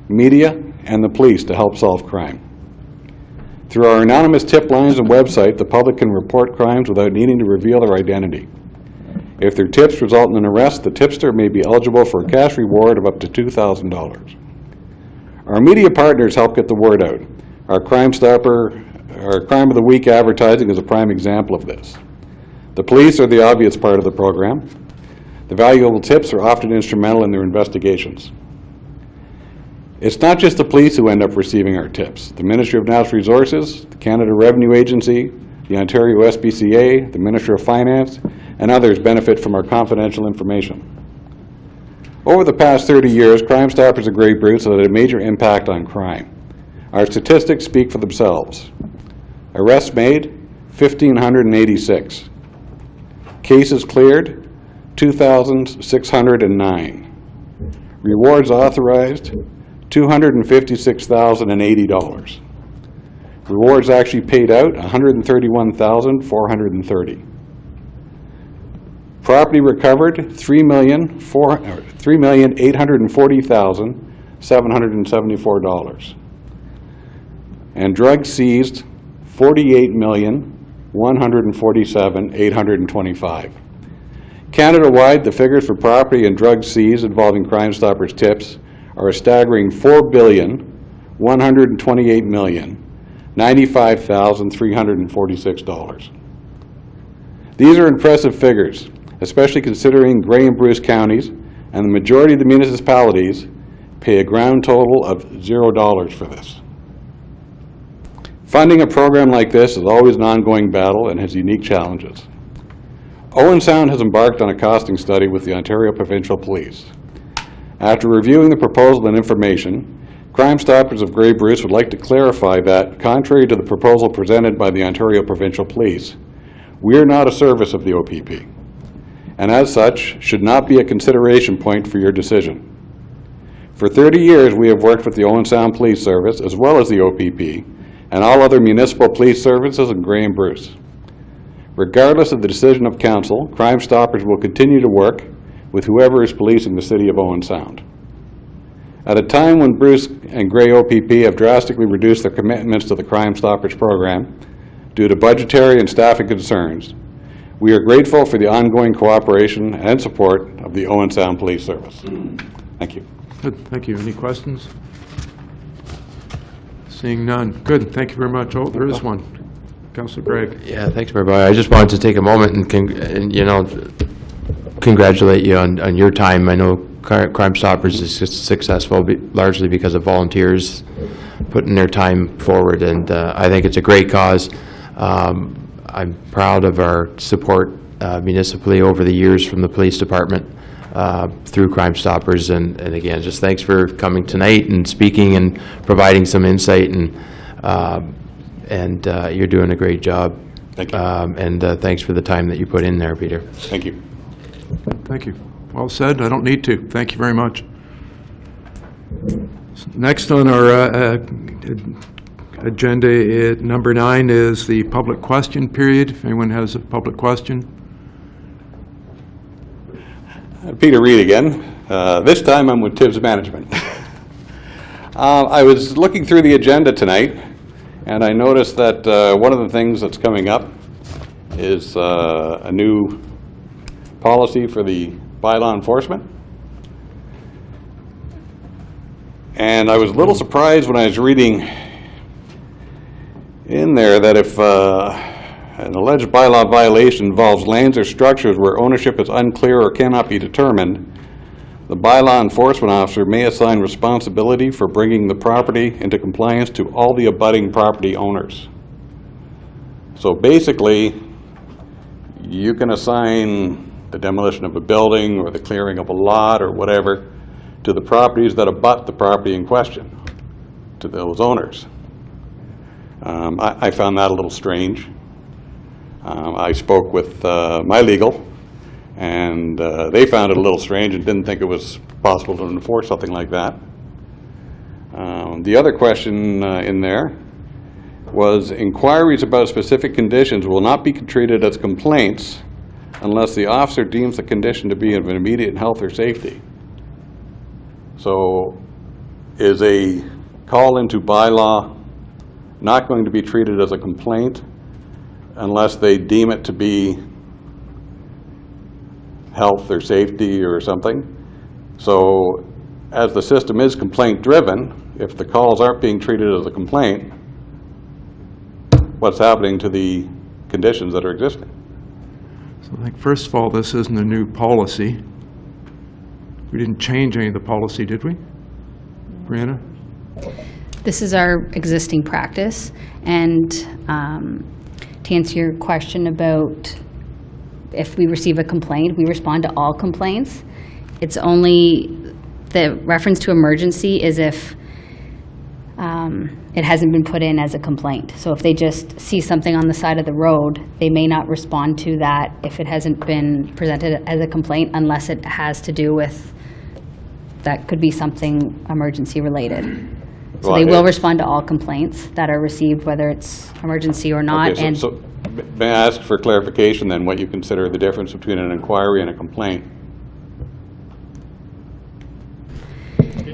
media, and the police to help solve crime. Through our anonymous tip lines and website, the public can report crimes without needing to reveal their identity. If their tips result in an arrest, the tipster may be eligible for a cash reward of up to $2,000. Our media partners help get the word out. Our Crime of the Week advertising is a prime example of this. The police are the obvious part of the program. The valuable tips are often instrumental in their investigations. It's not just the police who end up receiving our tips. The Ministry of Natural Resources, the Canada Revenue Agency, the Ontario SPCA, the Ministry of Finance, and others benefit from our confidential information. Over the past 30 years, Crime Stoppers of Grey Bruce has had a major impact on crime. Our statistics speak for themselves. Arrests made, 1,586. Cases cleared, 2,609. Rewards authorized, $256,080. Rewards actually paid out, $131,430. Property recovered, $3,840,774. And drugs seized, $48,147,825. Canada-wide, the figures for property and drugs seized involving Crime Stoppers tips are a staggering $4,128,095,346. These are impressive figures, especially considering Grey and Bruce counties and the majority of the municipalities pay a grand total of $0 for this. Funding a program like this is always an ongoing battle and has unique challenges. Owen Sound has embarked on a costing study with the Ontario Provincial Police. After reviewing the proposal and information, Crime Stoppers of Grey Bruce would like to clarify that, contrary to the proposal presented by the Ontario Provincial Police, we are not a service of the OPP, and as such, should not be a consideration point for your decision. For 30 years, we have worked with the Owen Sound Police Service, as well as the OPP, and all other municipal police services in Grey and Bruce. Regardless of the decision of Council, Crime Stoppers will continue to work with whoever is policing the city of Owen Sound. At a time when Bruce and Grey OPP have drastically reduced their commitments to the Crime Stoppers program due to budgetary and staffing concerns, we are grateful for the ongoing cooperation and support of the Owen Sound Police Service. Thank you. Good, thank you. Any questions? Seeing none. Good, thank you very much. Oh, there is one. Councillor Gregg. Yeah, thanks, everybody. I just wanted to take a moment and congratulate you on your time. I know Crime Stoppers is successful largely because of volunteers putting their time forward, and I think it's a great cause. I'm proud of our support municipally over the years from the police department through Crime Stoppers, and again, just thanks for coming tonight and speaking and providing some insight, and you're doing a great job. Thank you. And thanks for the time that you put in there, Peter. Thank you. Thank you. Well said. I don't need to. Thank you very much. Next on our agenda, number 9, is the public question period. If anyone has a public question. Peter Reed again. This time I'm with Tibbs Management. I was looking through the agenda tonight, and I noticed that one of the things that's coming up is a new policy for the bylaw enforcement. And I was a little surprised when I was reading in there that if an alleged bylaw violation involves lands or structures where ownership is unclear or cannot be determined, the bylaw enforcement officer may assign responsibility for bringing the property into compliance to all the abutting property owners. So basically, you can assign the demolition of a building or the clearing of a lot or whatever to the properties that abut the property in question, to those owners. I found that a little strange. I spoke with my legal, and they found it a little strange and didn't think it was possible to enforce something like that. The other question in there was inquiries about specific conditions will not be treated as complaints unless the officer deems the condition to be of immediate health or safety. So is a call into bylaw not going to be treated as a complaint unless they deem it to be health or safety or something? So as the system is complaint driven, if the calls aren't being treated as a complaint, what's happening to the conditions that are existing? So I think, first of all, this isn't a new policy. We didn't change any of the policy, did we? Brianna? This is our existing practice, and to answer your question about if we receive a complaint, we respond to all complaints. It's only the reference to emergency is if it hasn't been put in as a complaint. So if they just see something on the side of the road, they may not respond to that if it hasn't been presented as a complaint, unless it has to do with, that could be something emergency related. So they will respond to all complaints that are received, whether it's emergency or not. Okay, so may I ask for clarification then what you consider the difference between an inquiry and a complaint?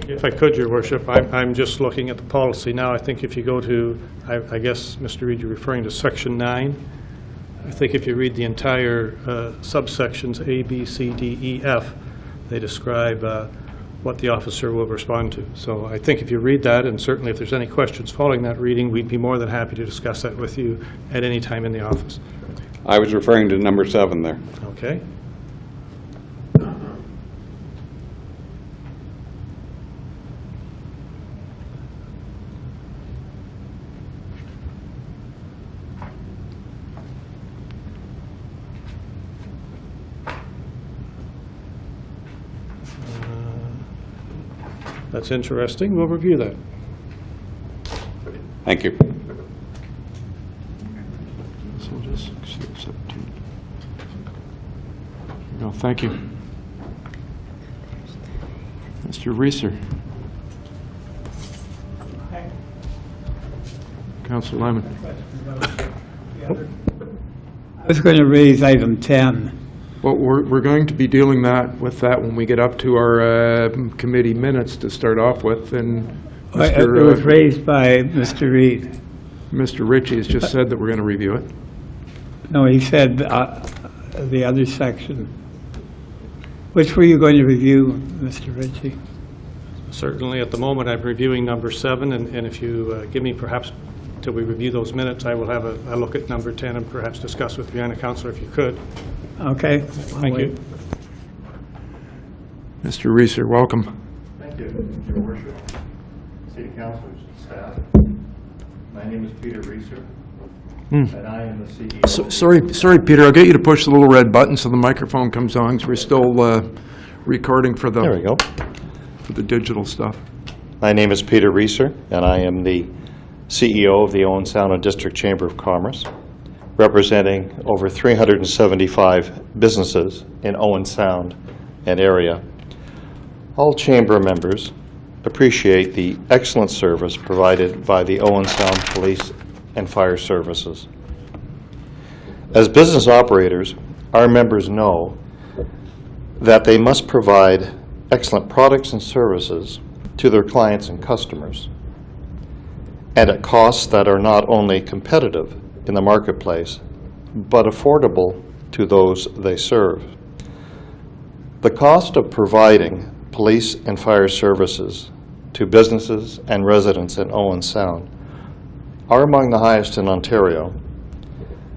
If I could, Your Worship, I'm just looking at the policy now. I think if you go to, I guess, Mr. Reid, you're referring to Section 9. I think if you read the entire subsections A, B, C, D, E, F, they describe what the officer will respond to. So I think if you read that, and certainly if there's any questions following that reading, we'd be more than happy to discuss that with you at any time in the office. I was referring to number 7 there. Okay. That's interesting. We'll review that. Thank you. So just accept 17. No, thank you. Mr. Reiser. Councillor Lemon. I was going to raise item 10. Well, we're going to be dealing with that when we get up to our committee minutes to start off with, and It was raised by Mr. Reid. Mr. Ritchie has just said that we're going to review it. No, he said the other section. Which were you going to review, Mr. Ritchie? Certainly, at the moment, I'm reviewing number 7, and if you give me perhaps till we review those minutes, I will have a look at number 10 and perhaps discuss with Brianna, Councillor, if you could. Okay. Thank you. Mr. Reiser, welcome. Thank you, Your Worship, City Councilors, staff. My name is Peter Reiser, and I am the CEO. Sorry, Peter, I'll get you to push the little red button so the microphone comes on, because we're still recording for the... There we go. For the digital stuff. My name is Peter Reiser, and I am the CEO of the Owen Sound and District Chamber of Commerce, representing over 375 businesses in Owen Sound and area. All chamber members appreciate the excellent service provided by the Owen Sound Police and Fire Services. As business operators, our members know that they must provide excellent products and services to their clients and customers, and at costs that are not only competitive in the marketplace, but affordable to those they serve. The cost of providing police and fire services to businesses and residents in Owen Sound are among the highest in Ontario,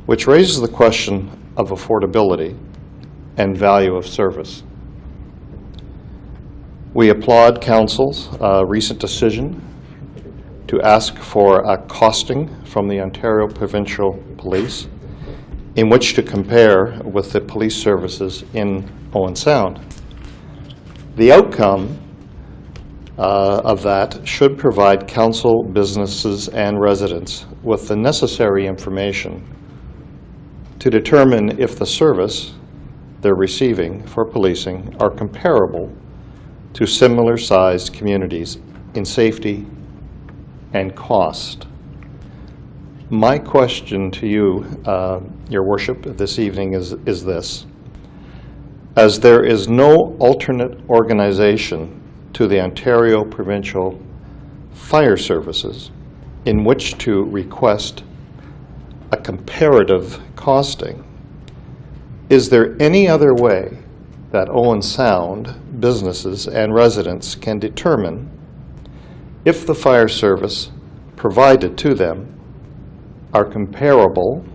which raises the question of affordability and value of service. We applaud Council's recent decision to ask for a costing from the Ontario Provincial Police in which to compare with the police services in Owen Sound. The outcome of that should provide Council, businesses, and residents with the necessary information to determine if the service they're receiving for policing are comparable to similar-sized communities in safety and cost. My question to you, Your Worship, this evening is this. As there is no alternate organization to the Ontario Provincial Fire Services in which to request a comparative costing, is there any other way that Owen Sound businesses and residents can determine if the fire service provided to them are comparable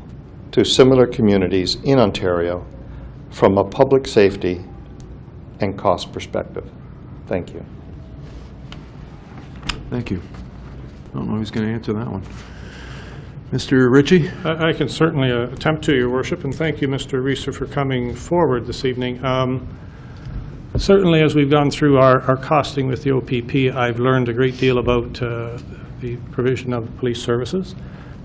to similar communities in Ontario from a public safety and cost perspective? Thank you. Thank you. I don't know who's going to answer that one. Mr. Ritchie? I can certainly attempt to, Your Worship, and thank you, Mr. Reiser, for coming forward this evening. Certainly, as we've gone through our costing with the OPP, I've learned a great deal about the provision of police services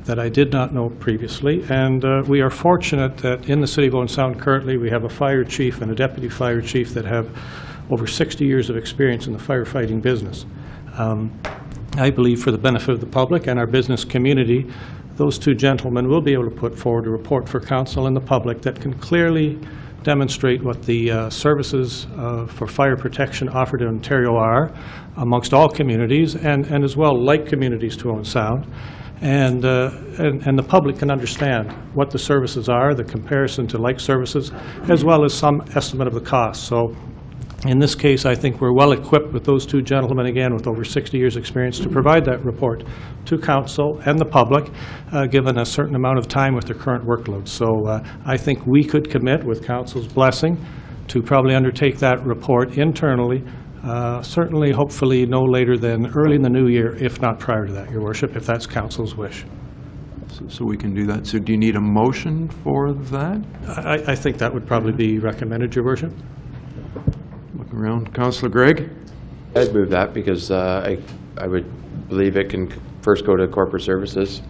that I did not know previously, and we are fortunate that in the City of Owen Sound currently we have a fire chief and a deputy fire chief that have over 60 years of experience in the firefighting business. I believe for the benefit of the public and our business community, those two gentlemen will be able to put forward a report for Council and the public that can clearly demonstrate what the services for fire protection offered in Ontario are amongst all communities and as well like communities to Owen Sound. And the public can understand what the services are, the comparison to like services, as well as some estimate of the cost. So in this case, I think we're well equipped with those two gentlemen, again, with over 60 years' experience to provide that report to Council and the public, given a certain amount of time with their current workload. So I think we could commit, with Council's blessing, to probably undertake that report internally, certainly, hopefully, no later than early in the new year, if not prior to that, Your Worship, if that's Council's wish. So we can do that. So do you need a motion for that? I think that would probably be recommended, Your Worship. Look around. Councillor Gregg? I'd move that because I would believe it can first go to corporate services.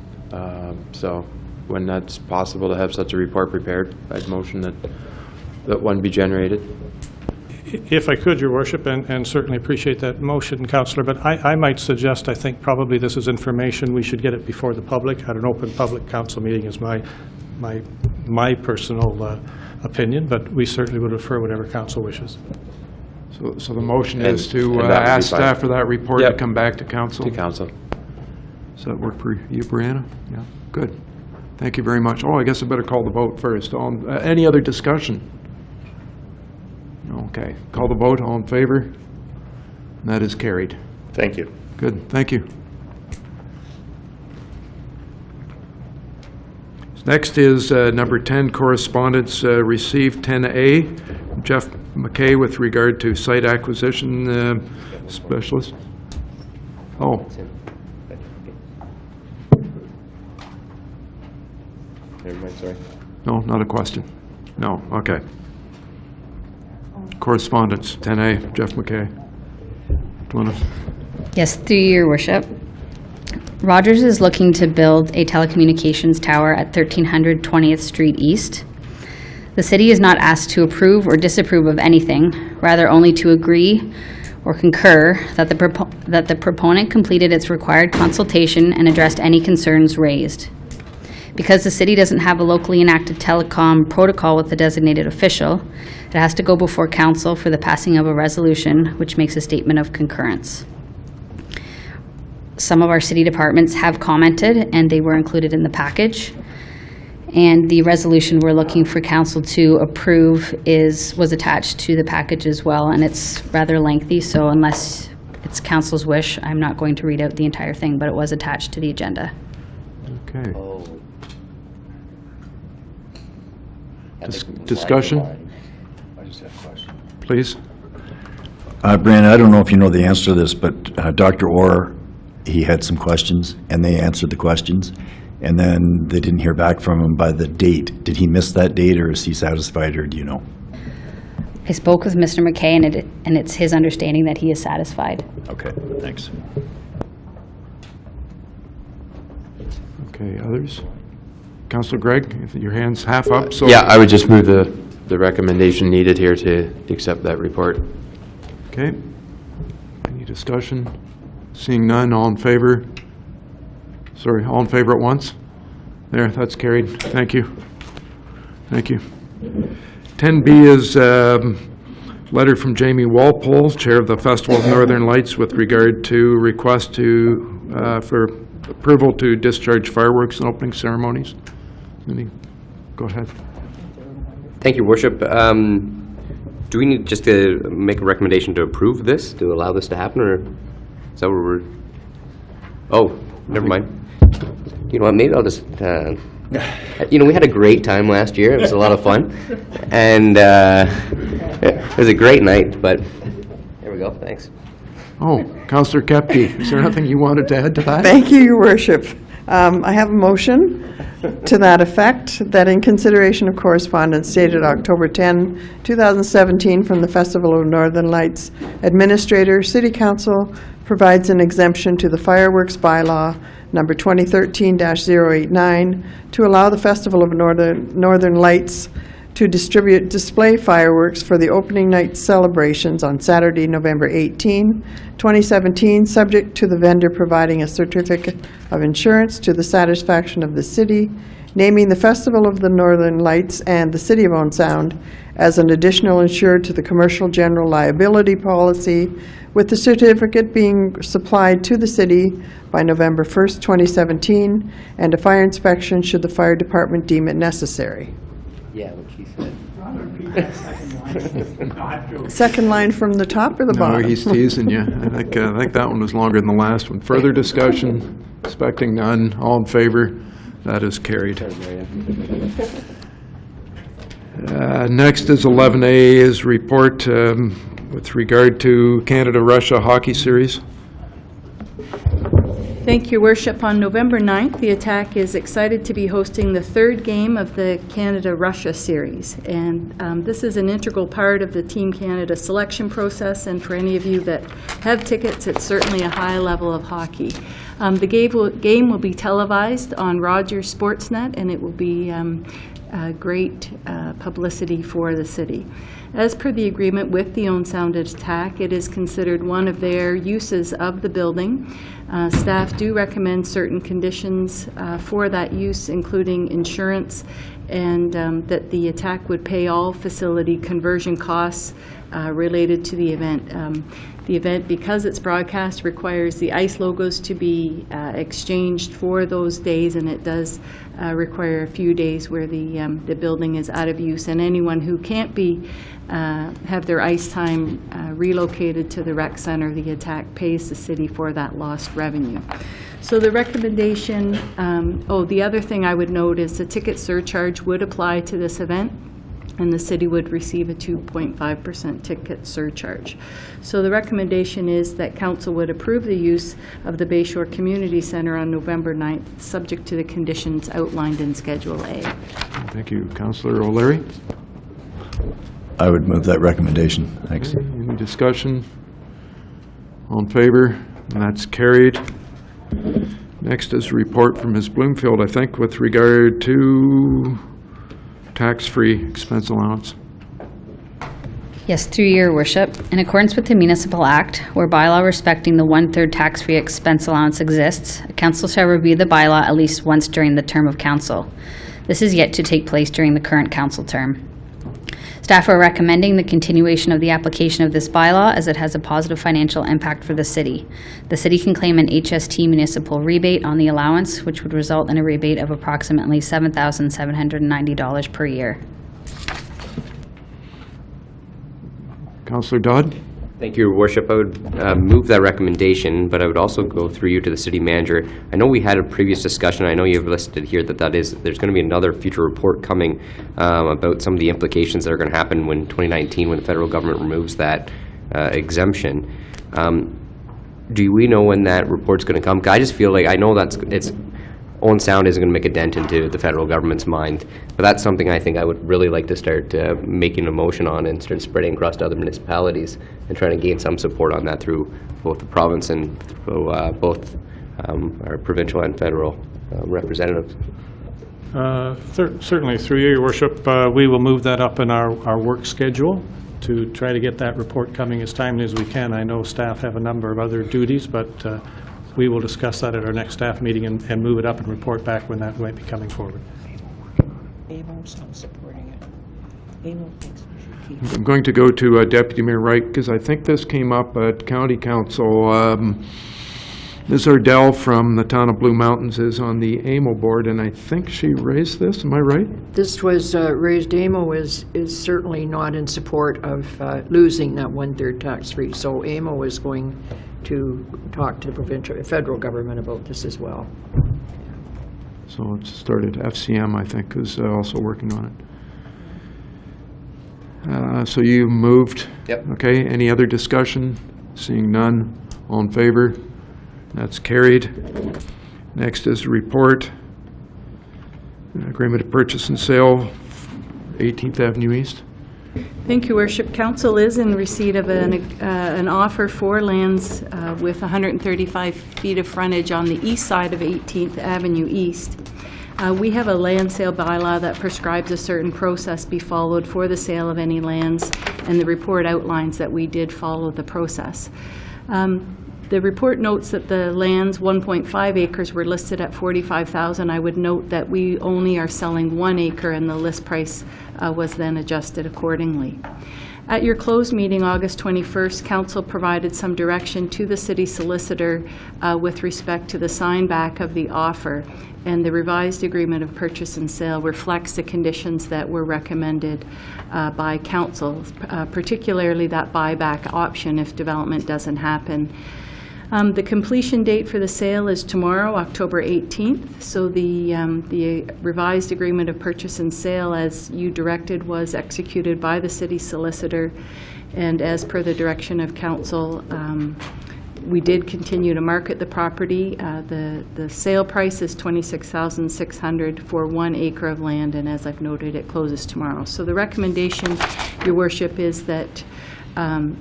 So when that's possible to have such a report prepared, I'd motion that one be generated. If I could, Your Worship, and certainly appreciate that motion, Councillor, but I might suggest, I think probably this is information, we should get it before the public at an open public council meeting is my personal opinion, but we certainly would refer whatever Council wishes. So the motion is to ask staff for that report to come back to Council? To Council. Does that work for you, Brianna? Yeah, good. Thank you very much. Oh, I guess I better call the vote first. Any other discussion? Okay. Call the vote. All in favor? That is carried. Thank you. Good. Thank you. Next is number 10, correspondence received. 10A, Jeff McKay with regard to site acquisition specialist. Oh. Sorry. No, not a question. No, okay. Correspondence, 10A, Jeff McKay. Yes, through your worship. Rogers is looking to build a telecommunications tower at 1300 20th Street East. The city is not asked to approve or disapprove of anything, rather only to agree or concur that the proponent completed its required consultation and addressed any concerns raised. Because the city doesn't have a locally enacted telecom protocol with a designated official, it has to go before council for the passing of a resolution which makes a statement of concurrence. Some of our city departments have commented and they were included in the package. And the resolution we're looking for council to approve was attached to the package as well, and it's rather lengthy, so unless it's council's wish. I'm not going to read out the entire thing, but it was attached to the agenda. Okay. Discussion? I just have a question. Please. Brandon, I don't know if you know the answer to this, but Dr. Orr, he had some questions, and they answered the questions, and then they didn't hear back from him by the date. Did he miss that date, or is he satisfied, or do you know? I spoke with Mr. McKay, and it's his understanding that he is satisfied. Okay, thanks. Okay, others? Councillor Gregg, if your hand's half up, so... Yeah, I would just move the recommendation needed here to accept that report. Okay. Any discussion? Seeing none, all in favor? Sorry, all in favor at once? There, that's carried. Thank you. Thank you. 10B is letter from Jamie Walpole, Chair of the Festival of Northern Lights, with regard to request for approval to discharge fireworks and opening ceremonies. Go ahead. Thank you, Worship. Do we need just to make a recommendation to approve this, to allow this to happen, or is that what we're... Oh, never mind. You know what, maybe I'll just... we had a great time last year. It was a lot of fun. And it was a great night, but there we go. Thanks. Oh, Councillor Kepke, is there nothing you wanted to add to that? Thank you, Your Worship. I have a motion to that effect, that in consideration of correspondence dated October 10, 2017, from the Festival of Northern Lights Administrator, City Council provides an exemption to the fireworks bylaw number 2013-089 to allow the Festival of Northern Lights to distribute display fireworks for the opening night celebrations on Saturday, November 18, 2017, subject to the vendor providing a certificate of insurance to the satisfaction of the city, naming the Festival of the Northern Lights and the City of Owen Sound as an additional insured to the commercial general liability policy, with the certificate being supplied to the city by November 1st, 2017, and a fire inspection should the fire department deem it necessary. Yeah, what she said. Second line from the top or the bottom? No, he's teasing you. I think that one was longer than the last one. Further discussion? Expecting none. All in favor? That is carried. Next is 11A, is report with regard to Canada-Russia hockey series. Thank you, Worship. On November 9th, the Attack is excited to be hosting the third game of the Canada-Russia series. And this is an integral part of the Team Canada selection process. And for any of you that have tickets, it's certainly a high level of hockey. The game will be televised on Rogers Sportsnet, and it will be great publicity for the city. As per the agreement with the Owen Sound Attack, it is considered one of their uses of the building. Staff do recommend certain conditions for that use, including insurance, and that the Attack would pay all facility conversion costs related to the event. The event, because it's broadcast, requires the ICE logos to be exchanged for those days, and it does require a few days where the building is out of use, and anyone who can't have their ice time relocated to the rec center, the Attack pays the city for that lost revenue. So the recommendation, the other thing I would note is the ticket surcharge would apply to this event, and the city would receive a 2.5% ticket surcharge. So the recommendation is that council would approve the use of the Bayshore Community Centre on November 9th, subject to the conditions outlined in Schedule A. Thank you. Councillor O'Leary? I would move that recommendation. Thanks. Any discussion? All in favor? And that's carried. Next is a report from Ms. Bloomfield, I think, with regard to tax-free expense allowance. Yes, through your worship. In accordance with the Municipal Act, where bylaw respecting the 1/3 tax-free expense allowance exists, a council shall review the bylaw at least once during the term of council. This is yet to take place during the current council term. Staff are recommending the continuation of the application of this bylaw as it has a positive financial impact for the city. The city can claim an HST municipal rebate on the allowance, which would result in a rebate of approximately $7,790 per year. Councillor Dodd? Thank you, Your Worship. I would move that recommendation, but I would also go through you to the city manager. I know we had a previous discussion. I know you have listed here that there's going to be another future report coming about some of the implications that are going to happen when 2019, when the federal government removes that exemption. Do we know when that report's going to come? 'Cause I just feel like I know Owen Sound isn't going to make a dent into the federal government's mind, but that's something I think I would really like to start making a motion on and start spreading across to other municipalities and trying to gain some support on that through both the province and through both our provincial and federal representatives. Certainly, through you, Your Worship, we will move that up in our work schedule to try to get that report coming as timely as we can. I know staff have a number of other duties, but we will discuss that at our next staff meeting and move it up and report back when that might be coming forward. I'm going to go to Deputy Mayor Wright, because I think this came up at County Council. Ms. Ardell from the town of Blue Mountains is on the AMO board, and I think she raised this. Am I right? This was raised. AMO is certainly not in support of losing that 1/3 tax-free. So AMO is going to talk to the federal government about this as well. So it started. FCM, I think, is also working on it. So you moved? Yep. Okay, any other discussion? Seeing none, all in favor? That's carried. Next is a report. Agreement of purchase and sale, 18th Avenue East. Thank you, Worship. Council is in receipt of an offer for lands with 135 feet of frontage on the east side of 18th Avenue East. We have a land sale bylaw that prescribes a certain process be followed for the sale of any lands, and the report outlines that we did follow the process. The report notes that the lands, 1.5 acres, were listed at $45,000. I would note that we only are selling 1 acre, and the list price was then adjusted accordingly. At your closed meeting, August 21st, Council provided some direction to the city solicitor with respect to the sign back of the offer, and the revised agreement of purchase and sale reflects the conditions that were recommended by Council, particularly that buyback option if development doesn't happen. The completion date for the sale is tomorrow, October 18th. So the revised agreement of purchase and sale, as you directed, was executed by the city solicitor. And as per the direction of council, we did continue to market the property. The sale price is $26,600 for 1 acre of land. And as I've noted, it closes tomorrow. So the recommendation, Your Worship, is that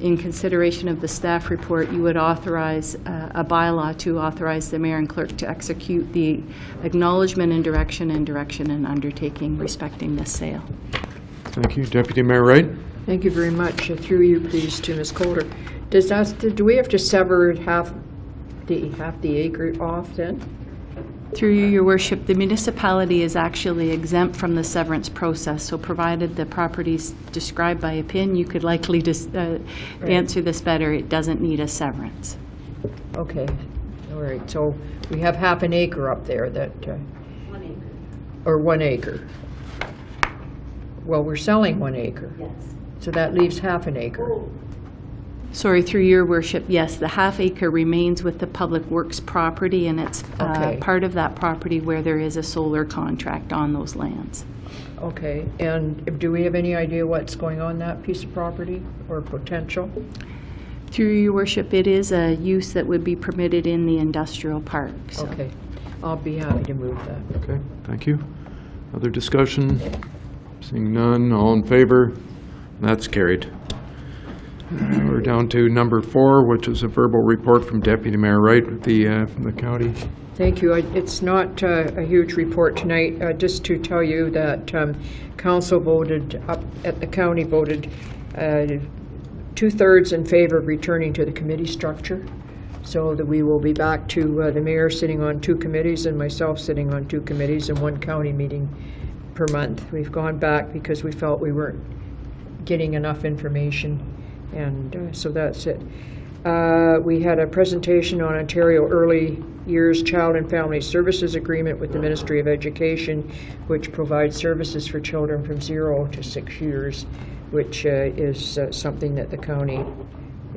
in consideration of the staff report, you would authorize a bylaw to authorize the mayor and clerk to execute the acknowledgement and direction and undertaking respecting this sale. Thank you. Deputy Mayor Wright? Thank you very much. Through you, please, to Ms. Coulter. Do we have to sever half the acre off then? Through you, Your Worship, the municipality is actually exempt from the severance process, so provided the properties described by a PIN, you could likely answer this better. It doesn't need a severance. Okay, all right. So we have half an acre up there that... 1 acre. Or 1 acre. Well, we're selling 1 acre. Yes. So that leaves half an acre. Sorry, through your worship, yes, the half acre remains with the Public Works property, and it's part of that property where there is a solar contract on those lands. Okay, and do we have any idea what's going on that piece of property or potential? Through your worship, it is a use that would be permitted in the industrial park. So. Okay, I'll be happy to move that. Okay, thank you. Other discussion? Seeing none, all in favor? That's carried. We're down to number 4, which is a verbal report from Deputy Mayor Wright from the county. Thank you. It's not a huge report tonight. Just to tell you that council voted, up at the county voted 2/3 in favor of returning to the committee structure, so that we will be back to the mayor sitting on 2 committees and myself sitting on 2 committees and 1 county meeting per month. We've gone back because we felt we weren't getting enough information. And so that's it. We had a presentation on Ontario Early Years Child and Family Services Agreement with the Ministry of Education, which provides services for children from 0 to 6 years, which is something that the county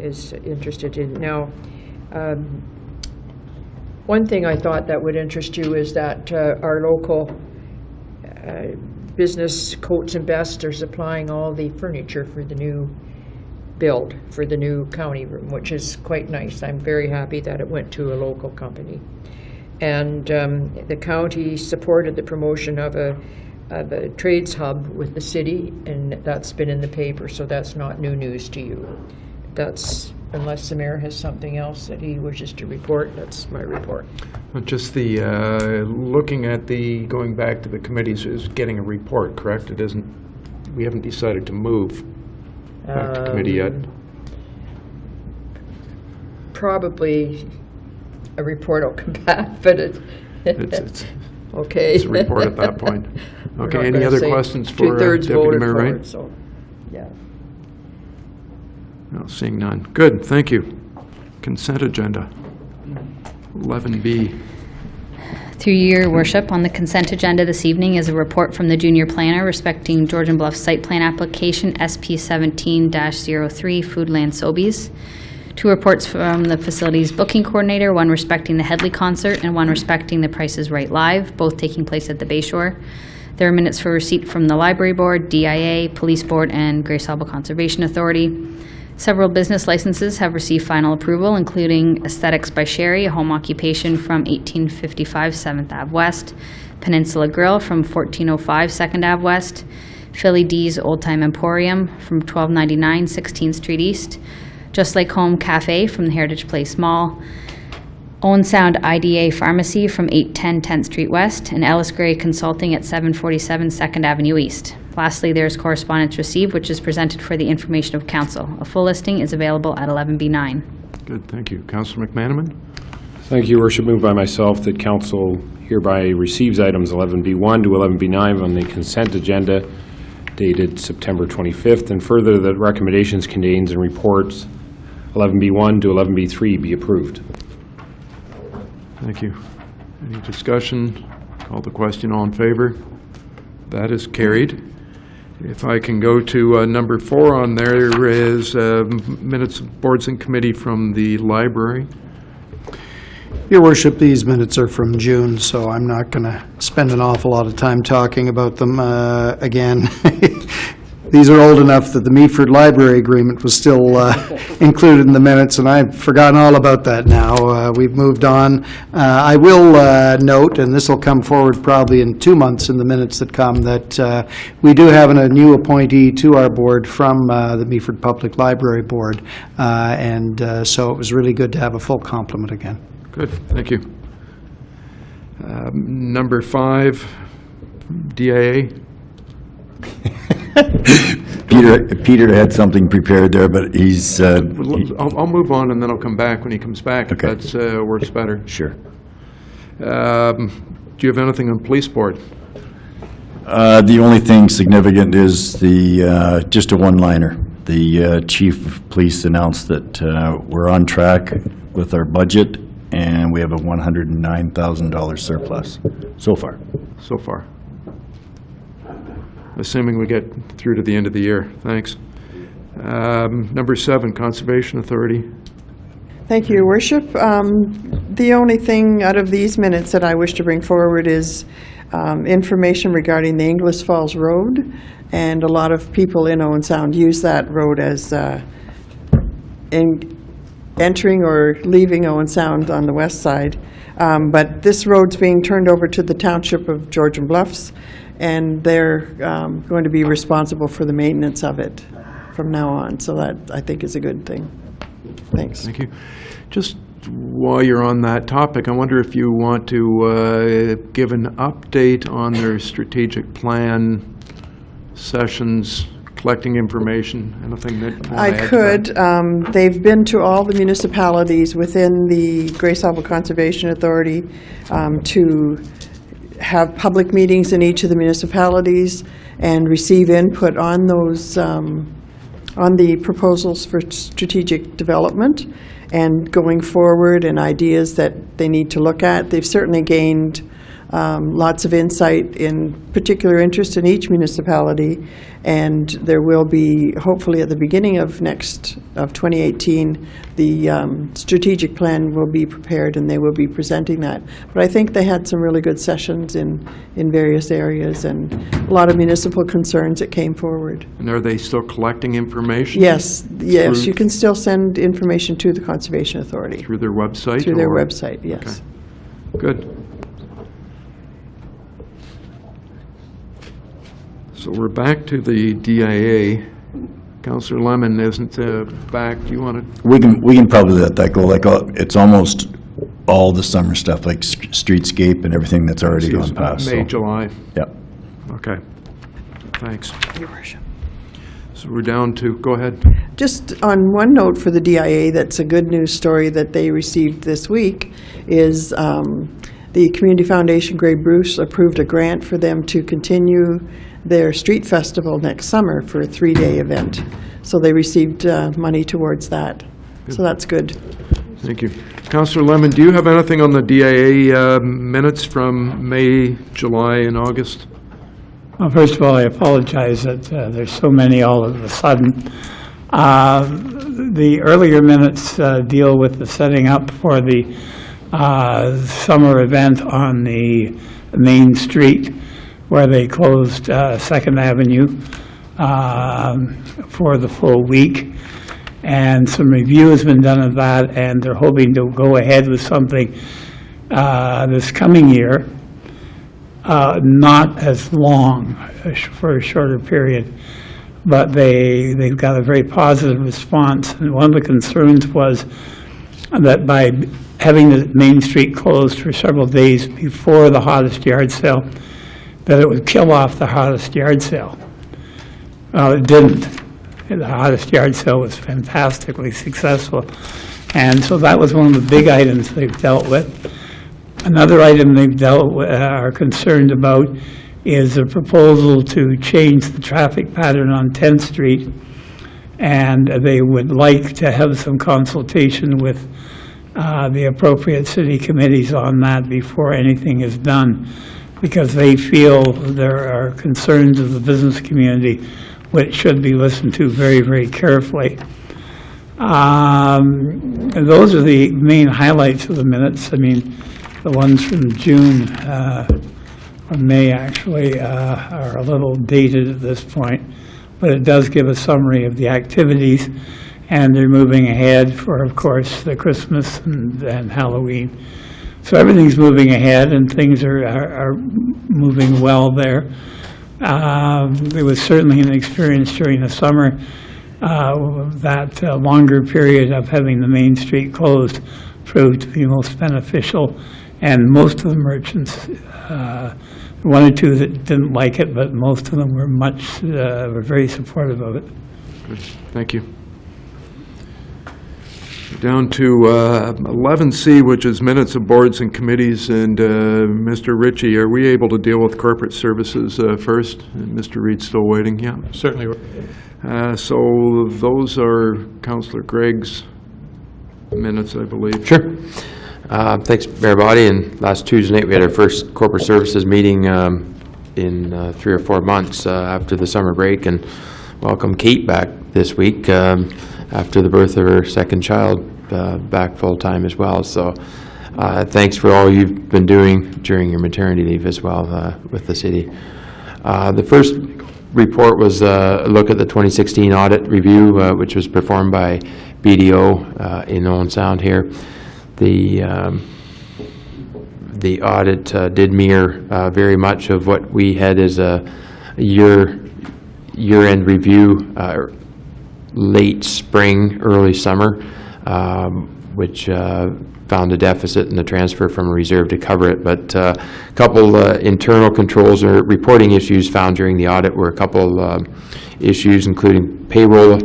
is interested in. Now, one thing I thought that would interest you is that our local business, Coates and Best, are supplying all the furniture for the new build, for the new county room, which is quite nice. I'm very happy that it went to a local company. And the county supported the promotion of a trades hub with the city, and that's been in the paper, so that's not new news to you. That's, unless the mayor has something else that he wishes to report, that's my report. Just the, looking at the, going back to the committees, is getting a report, correct? It isn't, we haven't decided to move back to committee yet. Probably a report will come back, but It's okay. It's a report at that point. We're Okay, not any gonna other say questions for two-thirds Deputy voted Mayor for Ray? it, so, yeah. No, seeing none. Good, thank you. Consent agenda, 11B. Through your worship, on the consent agenda this evening is a report from the junior planner respecting Georgian Bluff site plan application SP 17-03 Foodland Sobeys. 2 reports from the facilities booking coordinator, one respecting the Headley concert and one respecting the Price is Right Live, both taking place at the Bayshore. There are minutes for receipt from the Library Board, DIA, Police Board, and Grace Harbor Conservation Authority. Several business licenses have received final approval, including Aesthetics by Sherry, a home occupation from 1855 7th Ave West, Peninsula Grill from 1405 2nd Ave West, Philly D's Old Time Emporium from 1299 16th Street East, Just Like Home Cafe from the Heritage Place Mall, Owen Sound IDA Pharmacy from 810 10th Street West, and Ellis Gray Consulting at 747 2nd Avenue East. Lastly, there is correspondence received, which is presented for the information of council. A full listing is available at 11B9. Good, thank you. Councillor McManaman? Thank you, Your Worship. Moved by myself that council hereby receives items 11B1 to 11B9 on the consent agenda dated September 25th, and further that recommendations, contains, and reports 11B1 to 11B3 be approved. Thank you. Any discussion? Call the question, all in favor? That is carried. If I can go to number 4 on there is minutes of boards and committee from the library. Your Worship, these minutes are from June, so I'm not going to spend an awful lot of time talking about them again. These are old enough that the Meaford Library Agreement was still included in the minutes, and I've forgotten all about that now. We've moved on. I will note, and this will come forward probably in 2 months in the minutes that come, that we do have a new appointee to our board from the Meaford Public Library Board, and so it was really good to have a full complement again. Good, thank you. Number 5, DIA. Peter had something prepared there, but he's... I'll move on and then I'll come back when he comes back, if Okay. that works better. Sure. Do you have anything on police board? The only thing significant is the, just a one-liner. The chief of police announced that we're on track with our budget, and we have a $109,000 surplus so far. So far. Assuming we get through to the end of the year. Thanks. Number 7, Conservation Authority. Thank you, Your Worship. The only thing out of these minutes that I wish to bring forward is information regarding the Inglis Falls Road, and a lot of people in Owen Sound use that road as entering or leaving Owen Sound on the west side. But this road's being turned over to the Township of Georgian Bluffs, and they're going to be responsible for the maintenance of it from now on. So that, I think, is a good thing. Thanks. Thank you. Just while you're on that topic, I wonder if you want to give an update on their strategic plan sessions, collecting information, anything that you want to I add to could. that? They've been to all the municipalities within the Grace Harbor Conservation Authority to have public meetings in each of the municipalities and receive input on those, on the proposals for strategic development and going forward and ideas that they need to look at. They've certainly gained lots of insight in particular interest in each municipality, and there will be, hopefully at the beginning of 2018, the strategic plan will be prepared and they will be presenting that. But I think they had some really good sessions in various areas and a lot of municipal concerns that came forward. And are they still collecting information? Yes, Through- you can still send information to the Conservation Authority. Through their website? Through their or- website, yes. Good. So we're back to the DIA. Councillor Lemon isn't back. Do you want to? We can probably let that go, like, it's almost all the summer stuff, like streetscape and everything that's already gone past. May, so- July. Yep. Okay. Thanks. Your worship. So we're down to, go ahead. Just on one note for the DIA, that's a good news story that they received this week, is the Community Foundation Grey Bruce approved a grant for them to continue their street festival next summer for a 3-day event. So they received money towards that. So that's good. Thank you. Councillor Lemon, do you have anything on the DIA minutes from May, July, and August? Well, first of all, I apologize that there's so many all of a sudden. The earlier minutes deal with the setting up for the summer event on the main street where they closed 2nd Avenue for the full week. And some review has been done of that, and they're hoping to go ahead with something this coming year, not as long, for a shorter period. But they've got a very positive response. And one of the concerns was that by having the main street closed for several days before the hottest yard sale, that it would kill off the hottest yard sale. Well, it didn't. The hottest yard sale was fantastically successful. And so that was one of the big items they've dealt with. Another item they've dealt with, are concerned about, is a proposal to change the traffic pattern on 10th Street. And they would like to have some consultation with the appropriate city committees on that before anything is done, because they feel there are concerns of the business community which should be listened to very, very carefully. Those are the main highlights of the minutes. I mean, the ones from June, or May actually, are a little dated at this point, but it does give a summary of the activities, and they're moving ahead for, of course, the Christmas and Halloween. So everything's moving ahead, and things are moving well there. It was certainly an experience during the summer. That longer period of having the main street closed proved to be most beneficial, and most of the merchants, one or two that didn't like it, but most of them were very supportive of it. Good. Thank you. Down to 11C, which is minutes of boards and committees, and Mr. Ritchie, are we able to deal with corporate services first? And Mr. Reed's still waiting, yeah? Certainly. So those are Councillor Gregg's minutes, I believe. Sure. Thanks, Mayor Body. And last Tuesday night, we had our first corporate services meeting in 3 or 4 months after the summer break, and welcome Kate back this week after the birth of her second child, back full-time as well. So thanks for all you've been doing during your maternity leave as well with the city. The first report was a look at the 2016 audit review, which was performed by BDO in Owen Sound here. The audit did mirror very much of what we had as a year-end review late spring, early summer, which found a deficit in the transfer from reserve to cover it. But a couple internal controls or reporting issues found during the audit were a couple issues, including payroll,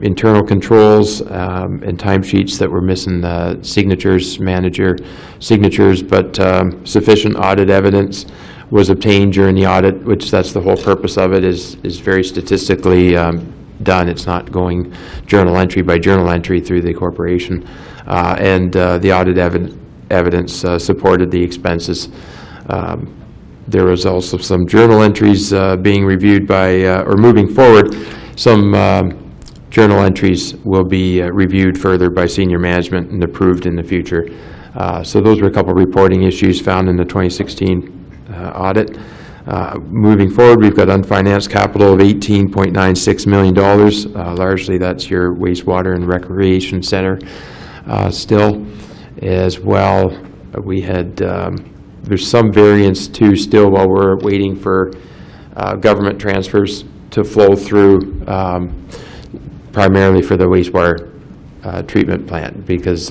internal controls, and timesheets that were missing signatures, manager signatures, but sufficient audit evidence was obtained during the audit, which that's the whole purpose of it, is very statistically done. It's not going journal entry by journal entry through the corporation. And the audit evidence supported the expenses. There was also some journal entries being reviewed by, or moving forward, some journal entries will be reviewed further by senior management and approved in the future. So those were a couple reporting issues found in the 2016 audit. Moving forward, we've got unfinanced capital of $18.96 million. Largely that's your wastewater and recreation center still. As well, we had, there's some variance too still while we're waiting for government transfers to flow through, primarily for the wastewater treatment plant, because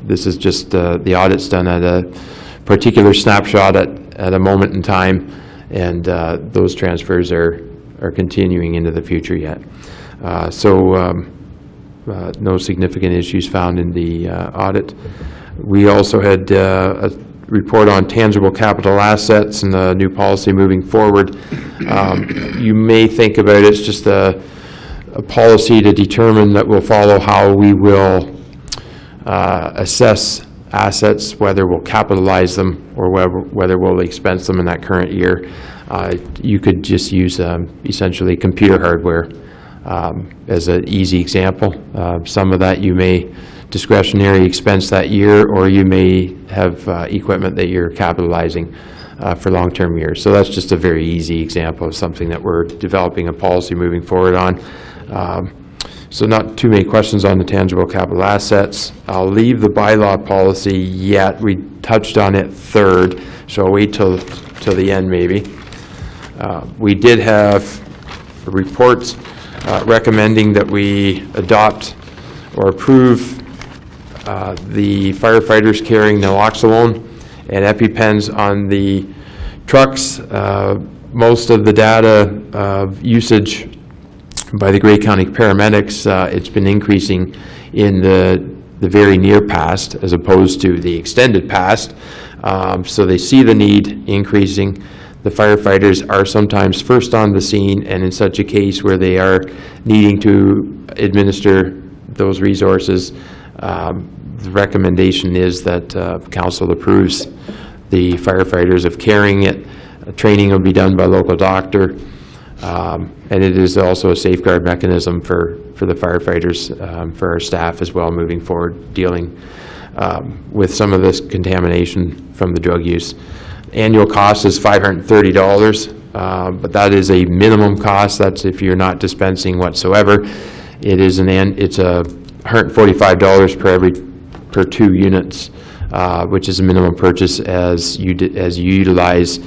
this is just the audit's done at a particular snapshot at a moment in time, and those transfers are continuing into the future yet. No significant issues found in the audit. We also had a report on tangible capital assets and the new policy moving forward. You may think about it as just a policy to determine that we'll follow how we will assess assets, whether we'll capitalize them or whether we'll expense them in that current year. You could just use essentially computer hardware as an easy example. Some of that you may discretionary expense that year, or you may have equipment that you're capitalizing for long-term years. So that's just a very easy example of something that we're developing a policy moving forward on. So not too many questions on the tangible capital assets. I'll leave the bylaw policy yet. We touched on it third, so I'll wait till the end maybe. We did have reports recommending that we adopt or approve the firefighters carrying naloxone and EpiPens on the trucks. Most of the data of usage by the Grey County paramedics, it's been increasing in the very near past as opposed to the extended past. So they see the need increasing. The firefighters are sometimes first on the scene, and in such a case where they are needing to administer those resources, the recommendation is that council approves the firefighters of carrying it. Training will be done by a local doctor, and it is also a safeguard mechanism for the firefighters, for our staff as well moving forward, dealing with some of this contamination from the drug use. Annual cost is $530, but that is a minimum cost. That's if you're not dispensing whatsoever. It's a $145 per 2 units, which is a minimum purchase as you utilize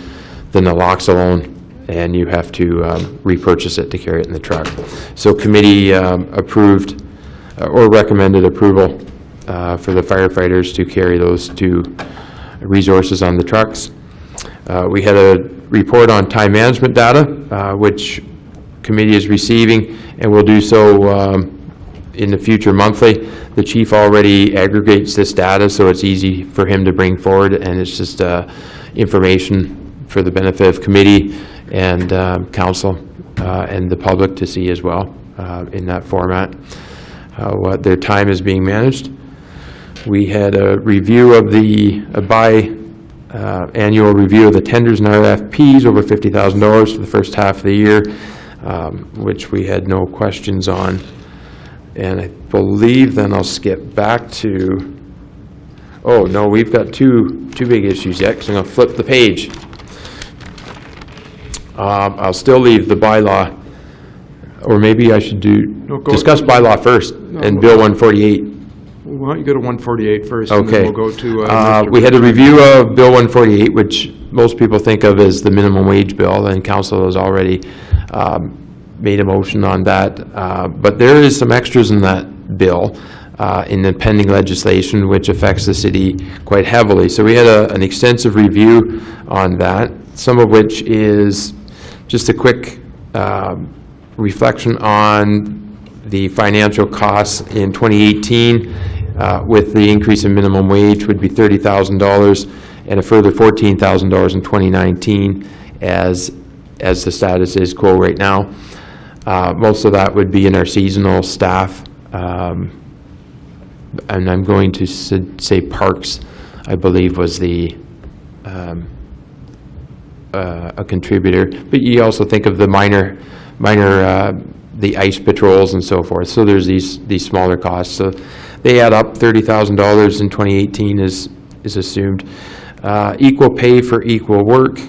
the naloxone, and you have to repurchase it to carry it in the truck. So committee approved or recommended approval for the firefighters to carry those 2 resources on the trucks. We had a report on time management data, which committee is receiving and will do so in the future monthly. The chief already aggregates this data, so it's easy for him to bring forward, and it's just information for the benefit of committee and council and the public to see as well in that format, what their time is being managed. We had a review of the annual review of the tenders and RFPs over $50,000 for the first half of the year, which we had no questions on. And I believe then I'll skip back to, oh no, we've got two big issues yet, because I'm going to flip the page. I'll still leave the bylaw, or maybe I should discuss bylaw first and Bill 148. Why don't you go to 148 first, Okay. and then we'll go to... we had a review of Bill 148, which most people think of as the minimum wage bill, and council has already made a motion on that. But there is some extras in that bill in the pending legislation, which affects the city quite heavily. So we had an extensive review on that, some of which is just a quick reflection on the financial costs in 2018 with the increase in minimum wage would be $30,000 and a further $14,000 in 2019 as the status is quo right now. Most of that would be in our seasonal staff, and I'm going to say parks I believe, was a contributor. But you also think of the minor the ICE patrols and so forth. So there's these smaller costs. So they add up. $30,000 in 2018 is assumed. Equal pay for equal work.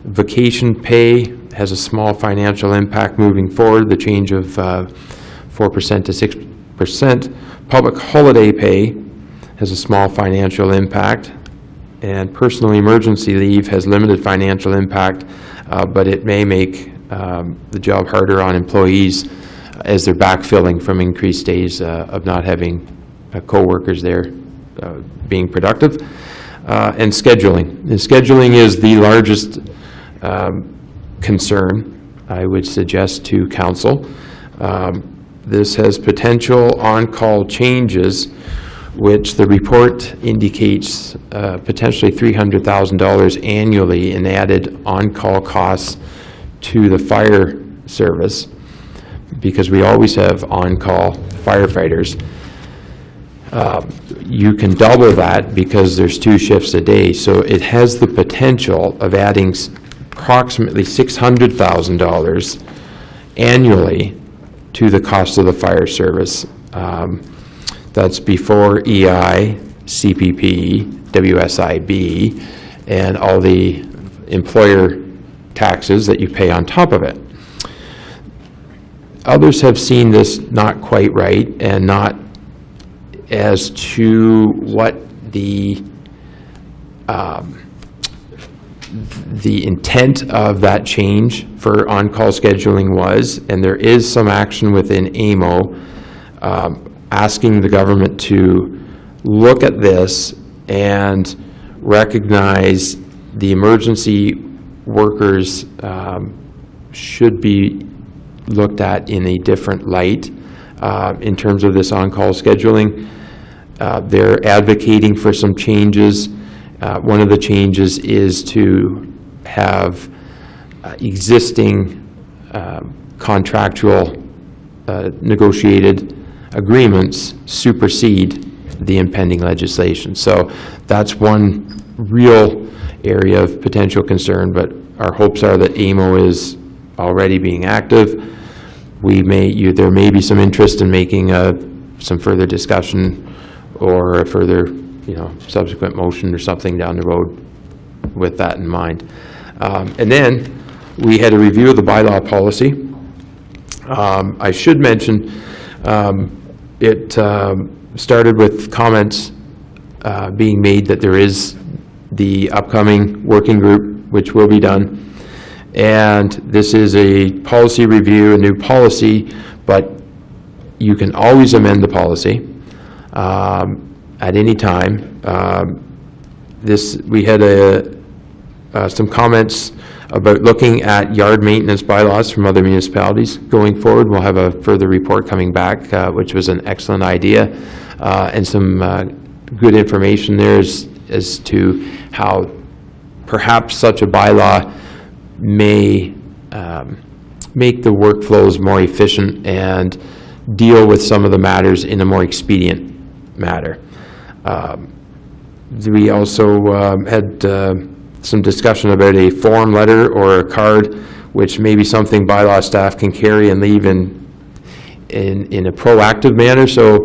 Vacation pay has a small financial impact moving forward, the change of 4% to 6%. Public holiday pay has a small financial impact. And personal emergency leave has limited financial impact, but it may make the job harder on employees as they're backfilling from increased days of not having co-workers there being productive. And scheduling. And scheduling is the largest concern, I would suggest to council. This has potential on-call changes, which the report indicates potentially $300,000 annually in added on-call costs to the fire service, because we always have on-call firefighters. You can double that because there's 2 shifts a day, so it has the potential of adding approximately $600,000 annually to the cost of the fire service. That's before EI, CPP, WSIB, and all the employer taxes that you pay on top of it. Others have seen this not quite right, and not as to what the intent of that change for on-call scheduling was, and there is some action within AMO asking the government to look at this and recognize the emergency workers should be looked at in a different light in terms of this on-call scheduling. They're advocating for some changes. One of the changes is to have existing contractual negotiated agreements supersede the impending legislation. So that's one real area of potential concern, but our hopes are that AMO is already being active. There may be some interest in making some further discussion or a further, subsequent motion or something down the road with that in mind. And then we had a review of the bylaw policy. I should mention it started with comments being made that there is the upcoming working group, which will be done. And this is a policy review, a new policy, but you can always amend the policy at any time. We had some comments about looking at yard maintenance bylaws from other municipalities going forward. We'll have a further report coming back, which was an excellent idea, and some good information there as to how perhaps such a bylaw may make the workflows more efficient and deal with some of the matters in a more expedient manner. We also had some discussion about a form letter or a card, which may be something bylaw staff can carry and leave in a proactive manner. So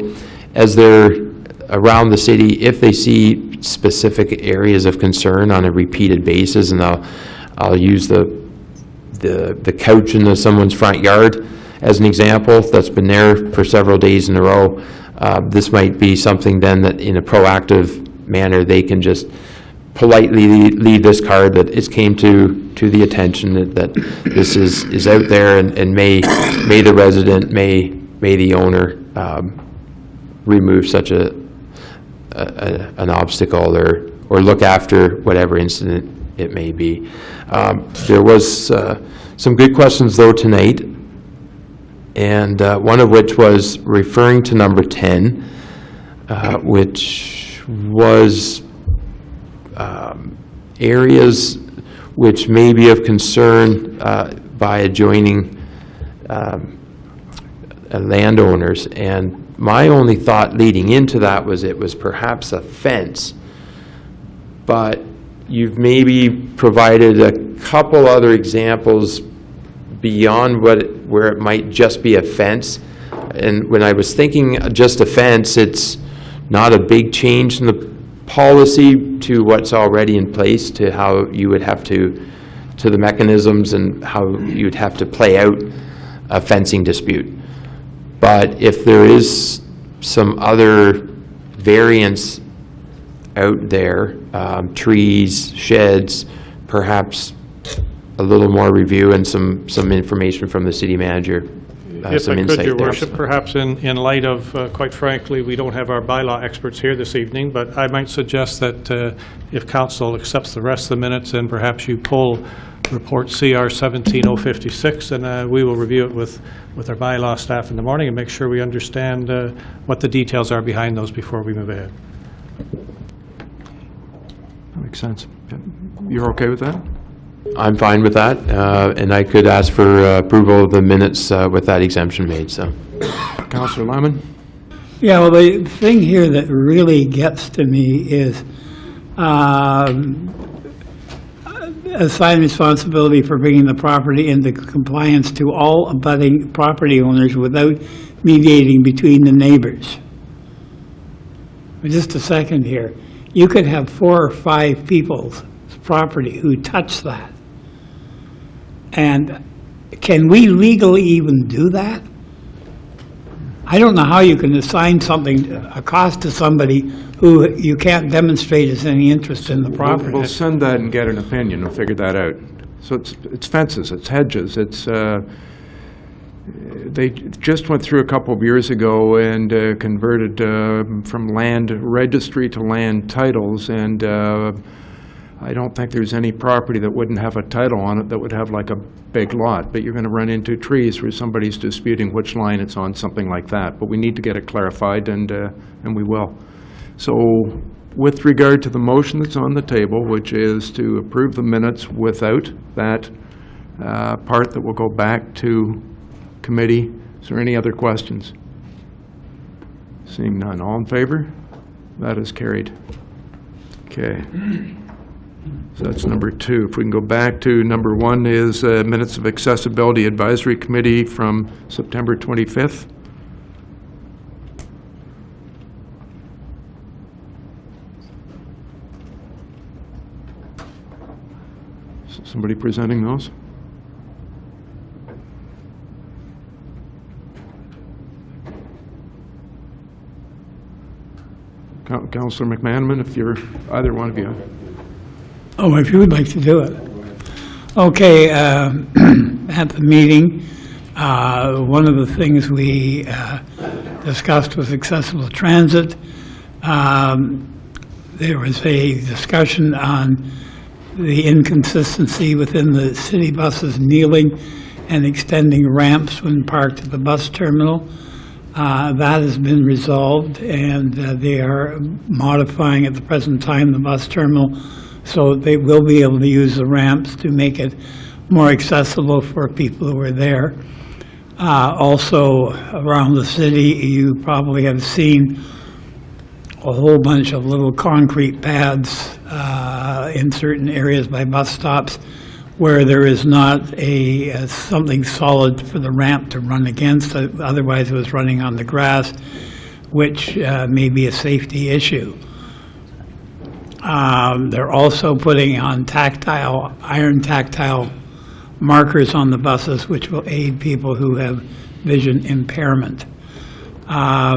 as they're around the city, if they see specific areas of concern on a repeated basis, and I'll use the couch in someone's front yard as an example that's been there for several days in a row. This might be something then that in a proactive manner they can just politely leave this card that it came to the attention that this is out there, and may the resident, may the owner remove such an obstacle or look after whatever incident it may be. There was some good questions though tonight, and one of which was referring to number 10, which was areas which may be of concern by adjoining landowners. And my only thought leading into that was it was perhaps a fence but you've maybe provided a couple other examples beyond where it might just be a fence. And when I was thinking just a fence, it's not a big change in the policy to what's already in place, to how you would have to the mechanisms and how you would have to play out a fencing dispute. But if there is some other variance out there, trees, sheds, perhaps a little more review and some information from the city manager. If some I could, insight Your there, Worship, so. perhaps in light of, quite frankly, we don't have our bylaw experts here this evening, but I might suggest that if council accepts the rest of the minutes, then perhaps you pull report CR 17056, and we will review it with our bylaw staff in the morning and make sure we understand what the details are behind those before we move ahead. That makes sense. You're okay with that? I'm fine with that, and I could ask for approval of the minutes with that exemption made, so. Councillor Lemon? Yeah, well, the thing here that really gets to me is assign responsibility for bringing the property into compliance to all abutting property owners without mediating between the neighbors. Just a second here. You could have 4 or 5 people's property who touch that. And can we legally even do that? I don't know how you can assign something, a cost to somebody who you can't demonstrate has any interest in the property. We'll send that and get an opinion and figure that out. So it's fences, it's hedges, it's, they just went through a couple of years ago and converted from land registry to land titles, and I don't think there's any property that wouldn't have a title on it that would have like a big lot, but you're going to run into trees where somebody's disputing which line it's on, something like that. But we need to get it clarified, and we will. So with regard to the motion that's on the table, which is to approve the minutes without that part that will go back to committee, is there any other questions? Seeing none. All in favor? That is carried. Okay. So that's number 2. If we can go back to number 1 is minutes of Accessibility Advisory Committee from September 25th. Somebody presenting those? Councillor McManaman, if you're either one of you. Oh, if you would like to do it. Okay, at the meeting, one of the things we discussed was accessible transit. There was a discussion on the inconsistency within the city buses kneeling and extending ramps when parked at the bus terminal. That has been resolved, and they are modifying at the present time the bus terminal so they will be able to use the ramps to make it more accessible for people who are there. Also, around the city, you probably have seen a whole bunch of little concrete pads in certain areas by bus stops where there is not something solid for the ramp to run against. Otherwise, it was running on the grass, which may be a safety issue. They're also putting on iron tactile markers on the buses, which will aid people who have vision impairment. I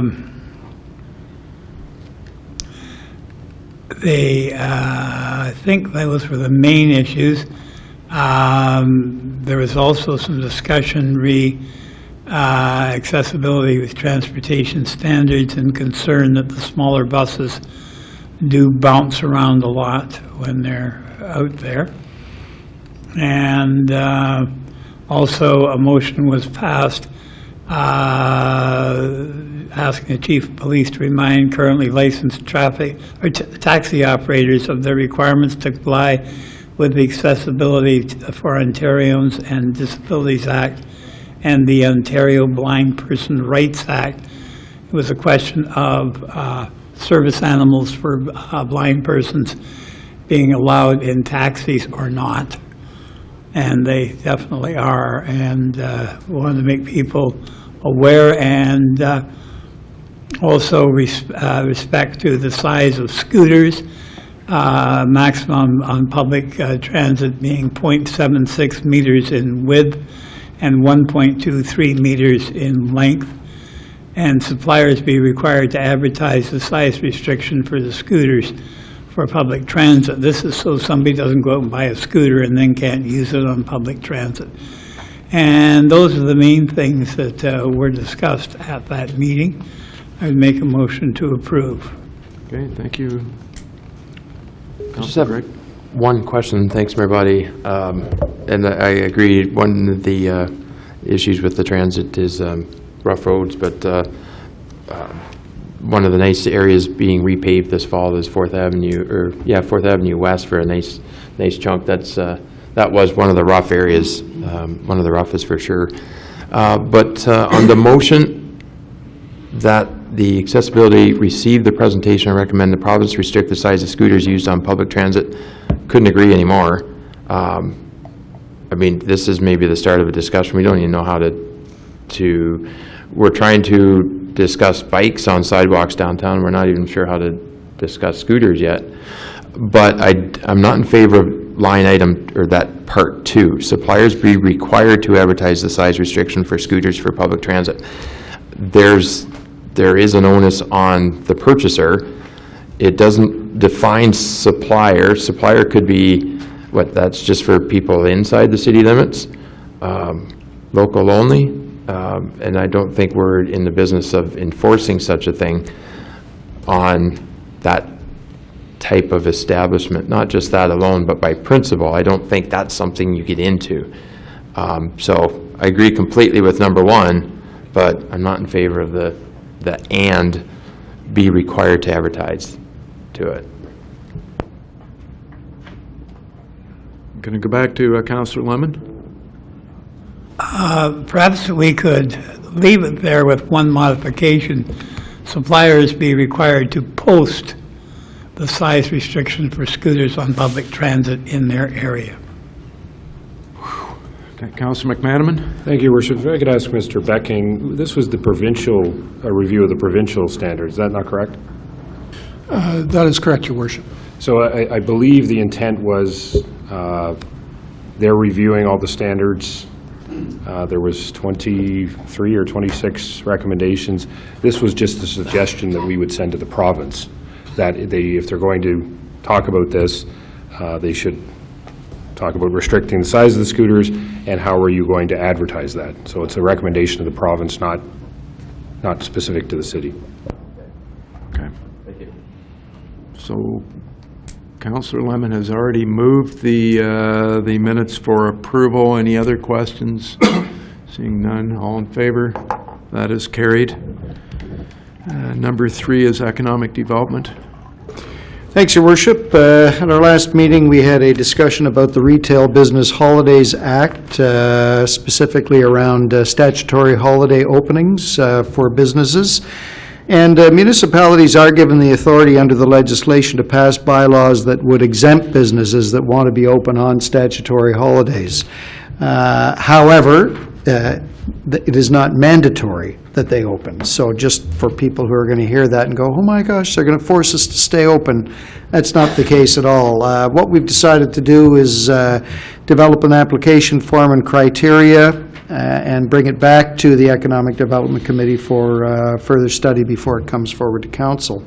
think those were the main issues. There was also some discussion accessibility with transportation standards and concern that the smaller buses do bounce around a lot when they're out there. And also a motion was passed asking the chief of police to remind currently licensed taxi operators of their requirements to comply with the Accessibility for Ontarians and Disabilities Act and the Ontario Blind Person Rights Act. It was a question of service animals for blind persons being allowed in taxis or not. And they definitely are, and want to make people aware, and also respect to the size of scooters, maximum on public transit being 0.76 meters in width and 1.23 meters in length, and suppliers be required to advertise the size restriction for the scooters for public transit. This is so somebody doesn't go out and buy a scooter and then can't use it on public transit. And those are the main things that were discussed at that meeting. I would make a motion to approve. Okay, thank you. I just have one question. Thanks, everybody. And I agree, one of the issues with the transit is rough roads, but one of the nice areas being repaved this fall is 4th Avenue West for a nice chunk. That was one of the rough areas, one of the roughest for sure. But on the motion that the accessibility receive the presentation and recommend the province restrict the size of scooters used on public transit, couldn't agree anymore. I mean, this is maybe the start of a discussion. We don't even know how to we're trying to discuss bikes on sidewalks downtown. We're not even sure how to discuss scooters yet. But I'm not in favor of line item, or that part 2. Suppliers be required to advertise the size restriction for scooters for public transit. There is an onus on the purchaser. It doesn't define supplier. Supplier could be, that's just for people inside the city limits, local only. And I don't think we're in the business of enforcing such a thing on that type of establishment. Not just that alone, but by principle, I don't think that's something you get into. So I agree completely with number 1, but I'm not in favor of the and be required to advertise to it. I'm going to go back to Councillor Lemon. Perhaps we could leave it there with one modification. Suppliers be required to post the size restriction for scooters on public transit in their area. Okay, Councillor McManaman. Thank you, Your Worship. If I could ask Mr. Becking, this was the provincial review of the provincial standards. Is that not correct? That is correct, Your Worship. So I believe the intent was they're reviewing all the standards. There was 23 or 26 recommendations. This was just a suggestion that we would send to the province, that if they're going to talk about this, they should talk about restricting the size of the scooters and how are you going to advertise that. So it's a recommendation to the province, not specific to the city. Okay. Thank you. So Councillor Lemon has already moved the minutes for approval. Any other questions? Seeing none, all in favor? That is carried. Number 3 is economic development. Thanks, Your Worship. At our last meeting, we had a discussion about the Retail Business Holidays Act, specifically around statutory holiday openings for businesses. And municipalities are given the authority under the legislation to pass bylaws that would exempt businesses that want to be open on statutory holidays. However, it is not mandatory that they open. So just for people who are going to hear that and go, oh my gosh, they're going to force us to stay open, that's not the case at all. What we've decided to do is develop an application form and criteria and bring it back to the Economic Development Committee for further study before it comes forward to Council.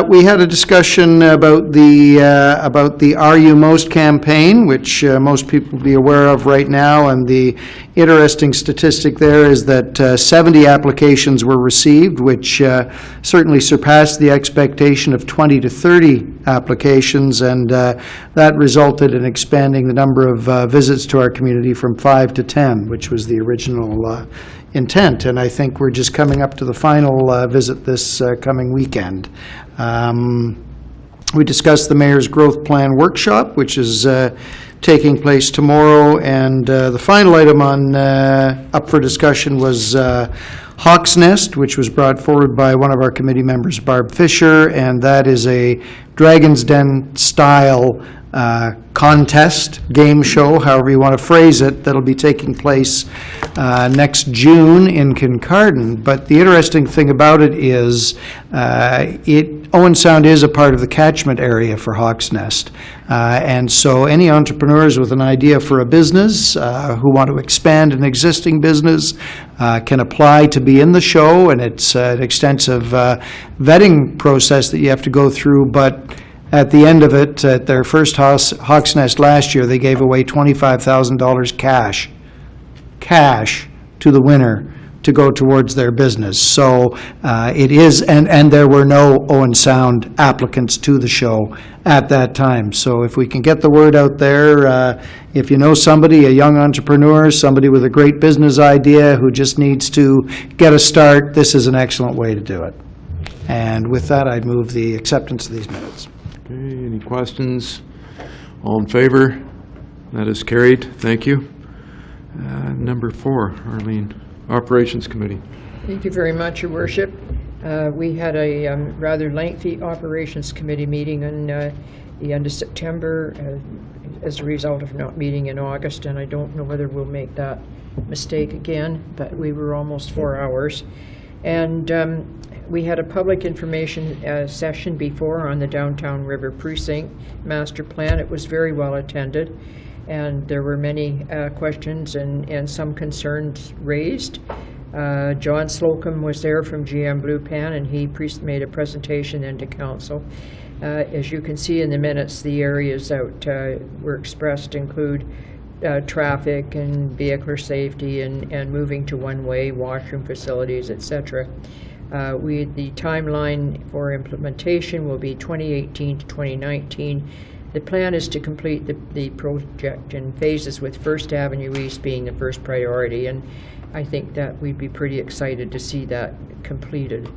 We had a discussion about the Are You Most campaign, which most people will be aware of right now, and the interesting statistic there is that 70 applications were received, which certainly surpassed the expectation of 20 to 30 applications, and that resulted in expanding the number of visits to our community from 5 to 10, which was the original intent, and I think we're just coming up to the final visit this coming weekend. We discussed the Mayor's Growth Plan Workshop, which is taking place tomorrow, and the final item on up for discussion was Hawk's Nest, which was brought forward by one of our committee members, Barb Fisher, and that is a Dragon's Den style contest, game show, however you want to phrase it, that'll be taking place next June in Kincardine. But the interesting thing about it is Owen Sound is a part of the catchment area for Hawk's Nest. And so any entrepreneurs with an idea for a business who want to expand an existing business can apply to be in the show, and it's an extensive vetting process that you have to go through. But at the end of it, at their first Hawk's Nest last year, they gave away $25,000 cash to the winner to go towards their business. So it is, and there were no Owen Sound applicants to the show at that time. So if we can get the word out there, if you know somebody, a young entrepreneur, somebody with a great business idea who just needs to get a start, this is an excellent way to do it. And with that, I'd move the acceptance of these minutes. Okay, any questions? All in favor? That is carried. Thank you. Number 4, Arlene, Operations Committee. Thank you very much, Your Worship. We had a rather lengthy Operations Committee meeting on the end of September as a result of not meeting in August, and I don't know whether we'll make that mistake again, but we were almost 4 hours. And we had a public information session before on the Downtown River Precinct Master Plan. It was very well attended, and there were many questions and some concerns raised. John Slocum was there from GM Blue Pan, and he made a presentation then to council. As you can see in the minutes, the areas that were expressed include traffic and vehicular safety and moving to one-way, washroom facilities, etc. The timeline for implementation will be 2018 to 2019. The plan is to complete the project in phases, with First Avenue East being the first priority, and I think that we'd be pretty excited to see that completed.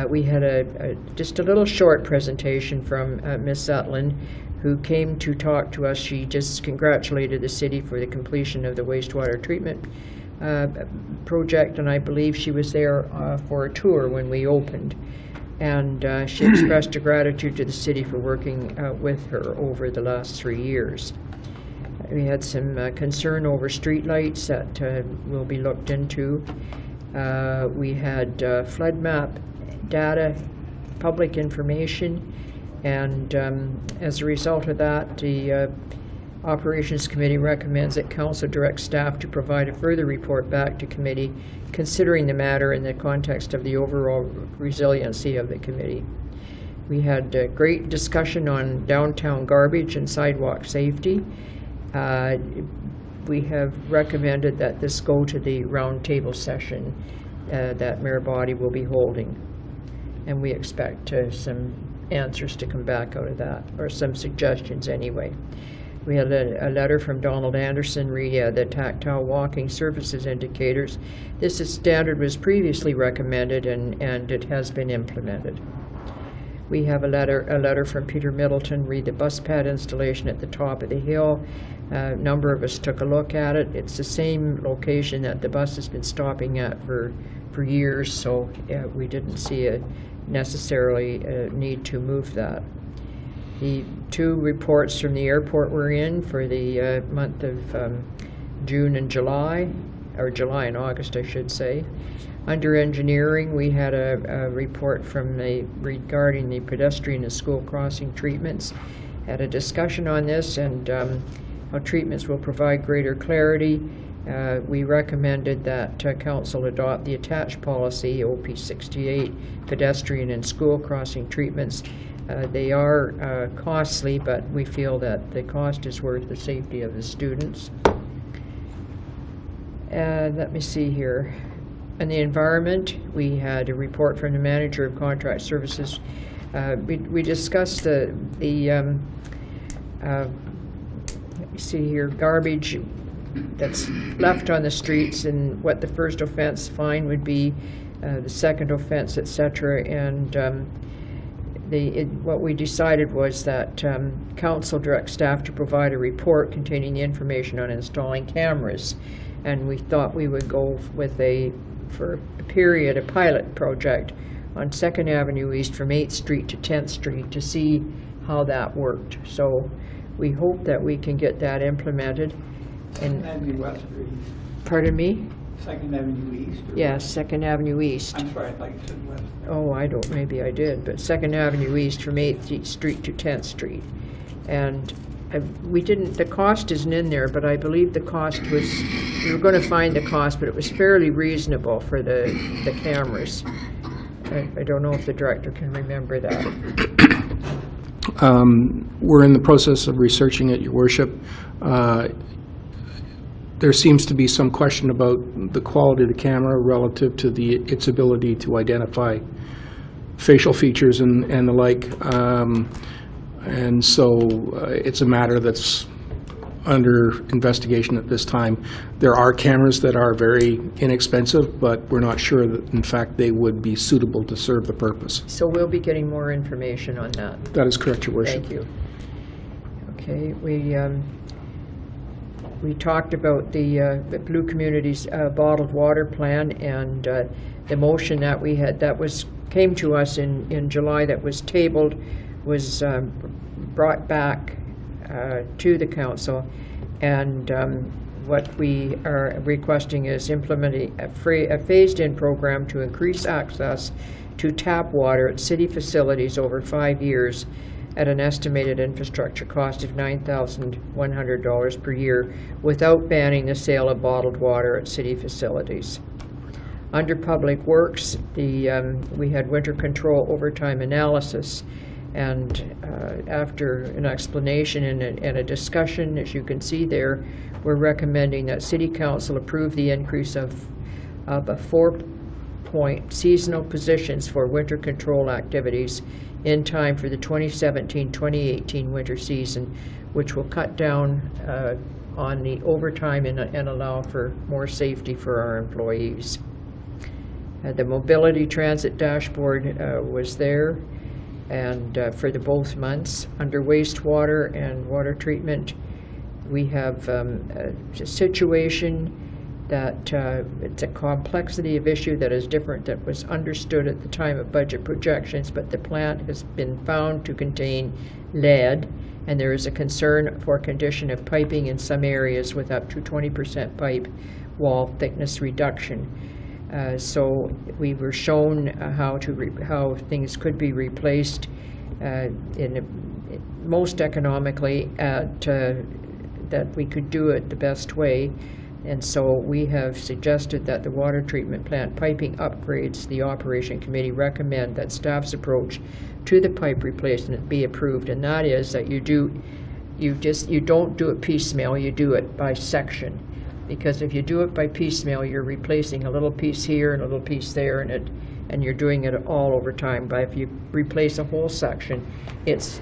We had just a little short presentation from Ms. Sutland, who came to talk to us. She just congratulated the city for the completion of the wastewater treatment project, and I believe she was there for a tour when we opened. And she expressed her gratitude to the city for working with her over the last 3 years. We had some concern over streetlights that will be looked into. We had flood map data, public information, and as a result of that, the Operations Committee recommends that Council direct staff to provide a further report back to Committee, considering the matter in the context of the overall resiliency of the Committee. We had a great discussion on downtown garbage and sidewalk safety. We have recommended that this go to the roundtable session that Mayor Boddy will be holding, and we expect some answers to come back out of that, or some suggestions anyway. We had a letter from Donald Anderson, the tactile walking surfaces indicators. This standard was previously recommended, and it has been implemented. We have a letter from Peter Middleton, the bus pad installation at the top of the hill. A number of us took a look at it. It's the same location that the bus has been stopping at for years, so we didn't see necessarily a need to move that. The 2 reports from the airport were in for the month of June and July, or July and August, I should say. Under engineering, we had a report from regarding the pedestrian and school crossing treatments. Had a discussion on this and how treatments will provide greater clarity. We recommended that Council adopt the attached policy, OP 68, pedestrian and school crossing treatments. They are costly, but we feel that the cost is worth the safety of the students. Let me see here. In the environment, we had a report from the manager of contract services. We discussed let me see here, garbage that's left on the streets and what the first offense fine would be, the second offense, etc. And what we decided was that council directs staff to provide a report containing the information on installing cameras. And we thought we would go with for a period, a pilot project on 2nd Avenue East from 8th Street to 10th Street to see how that worked. So we hope that we can get that implemented. And Avenue West or East? Pardon me? 2nd Avenue East? Yes, 2nd Avenue East. I'm sorry, I thought you said west. Oh, I don't, maybe I did, but 2nd Avenue East from 8th Street to 10th Street. And we didn't, the cost isn't in there, but I believe the cost was, we were going to find the cost, but it was fairly reasonable for the cameras. I don't know if the director can remember that. We're in the process of researching it, Your Worship. There seems to be some question about the quality of the camera relative to its ability to identify facial features and the like. And so it's a matter that's under investigation at this time. There are cameras that are very inexpensive, but we're not sure that, in fact, they would be suitable to serve the purpose. So we'll be getting more information on that. That is correct, Your Worship. Thank you. Okay, we talked about the Blue Communities bottled water plan, and the motion that we had that came to us in July that was tabled was brought back to the council, and what we are requesting is implementing a phased-in program to increase access to tap water at city facilities over 5 years at an estimated infrastructure cost of $9,100 per year without banning the sale of bottled water at city facilities. Under Public Works, we had winter control overtime analysis, and after an explanation and a discussion, as you can see there, we're recommending that City Council approve the increase of a 4-point seasonal positions for winter control activities in time for the 2017-2018 winter season, which will cut down on the overtime and allow for more safety for our employees. The mobility transit dashboard was there, and for the both months. Under wastewater and water treatment, we have a situation that it's a complexity of issue that is different that was understood at the time of budget projections, but the plant has been found to contain lead, and there is a concern for condition of piping in some areas with up to 20% pipe wall thickness reduction. So we were shown how things could be replaced most economically that we could do it the best way. And so we have suggested that the water treatment plant piping upgrades, the Operation Committee recommend that staff's approach to the pipe replacement be approved, and that is that you don't do it piecemeal, you do it by section. Because if you do it by piecemeal, you're replacing a little piece here and a little piece there, and you're doing it all over time. But if you replace a whole section, it's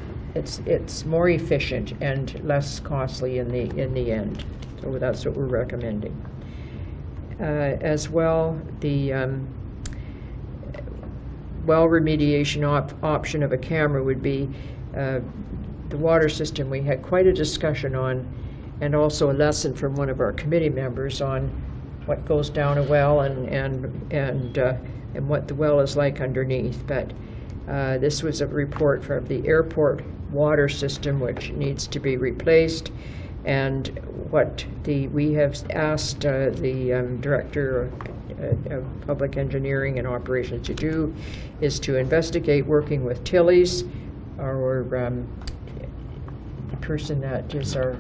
more efficient and less costly in the end. So that's what we're recommending. As well, the well remediation option of a camera would be the water system. We had quite a discussion on, and also a lesson from one of our committee members on what goes down a well and what the well is like underneath. But this was a report from the airport water system, which needs to be replaced. And what we have asked the Director of Public Engineering and Operations to do is to investigate working with Tilly's, or the person that is our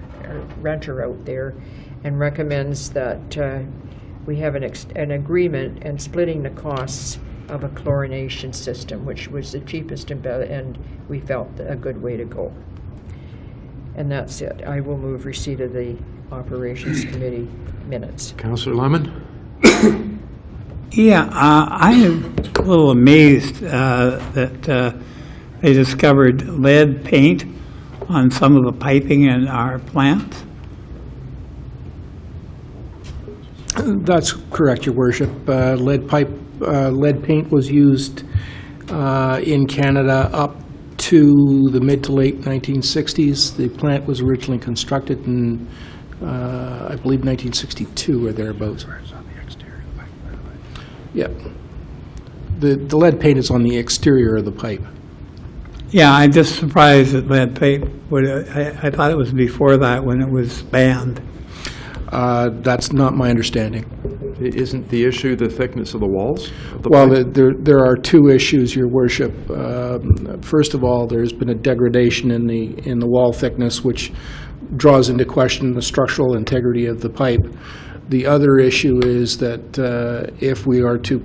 renter out there, and recommends that we have an agreement and splitting the costs of a chlorination system, which was the cheapest and we felt a good way to go. And that's it. I will move receipt of the Operations Committee minutes. Councillor Lemon? Yeah, I am a little amazed that they discovered lead paint on some of the piping in our plant. That's correct, Your Worship. Lead paint was used in Canada up to the mid to late 1960s. The plant was originally constructed in, I believe, 1962 or thereabouts. Yep. The lead paint is on the exterior of the pipe. Yeah, I'm just surprised that lead paint, I thought it was before that when it was banned. That's not my understanding. Isn't the issue the thickness of the walls? Of the Well, pipe? there are two issues, Your Worship. First of all, there's been a degradation in the wall thickness, which draws into question the structural integrity of the pipe. The other issue is that if we are to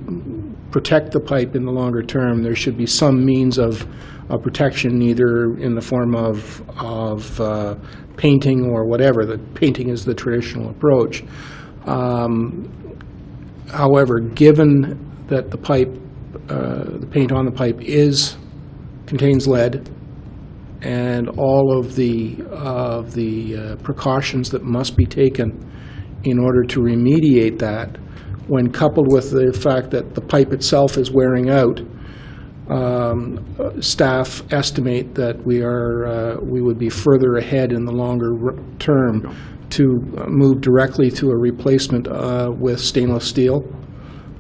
protect the pipe in the longer term, there should be some means of protection, either in the form of painting or whatever. The painting is the traditional approach. However, given that the pipe, the paint on the pipe contains lead, and all of the precautions that must be taken in order to remediate that, when coupled with the fact that the pipe itself is wearing out, staff estimate that we would be further ahead in the longer term to move directly to a replacement with stainless steel,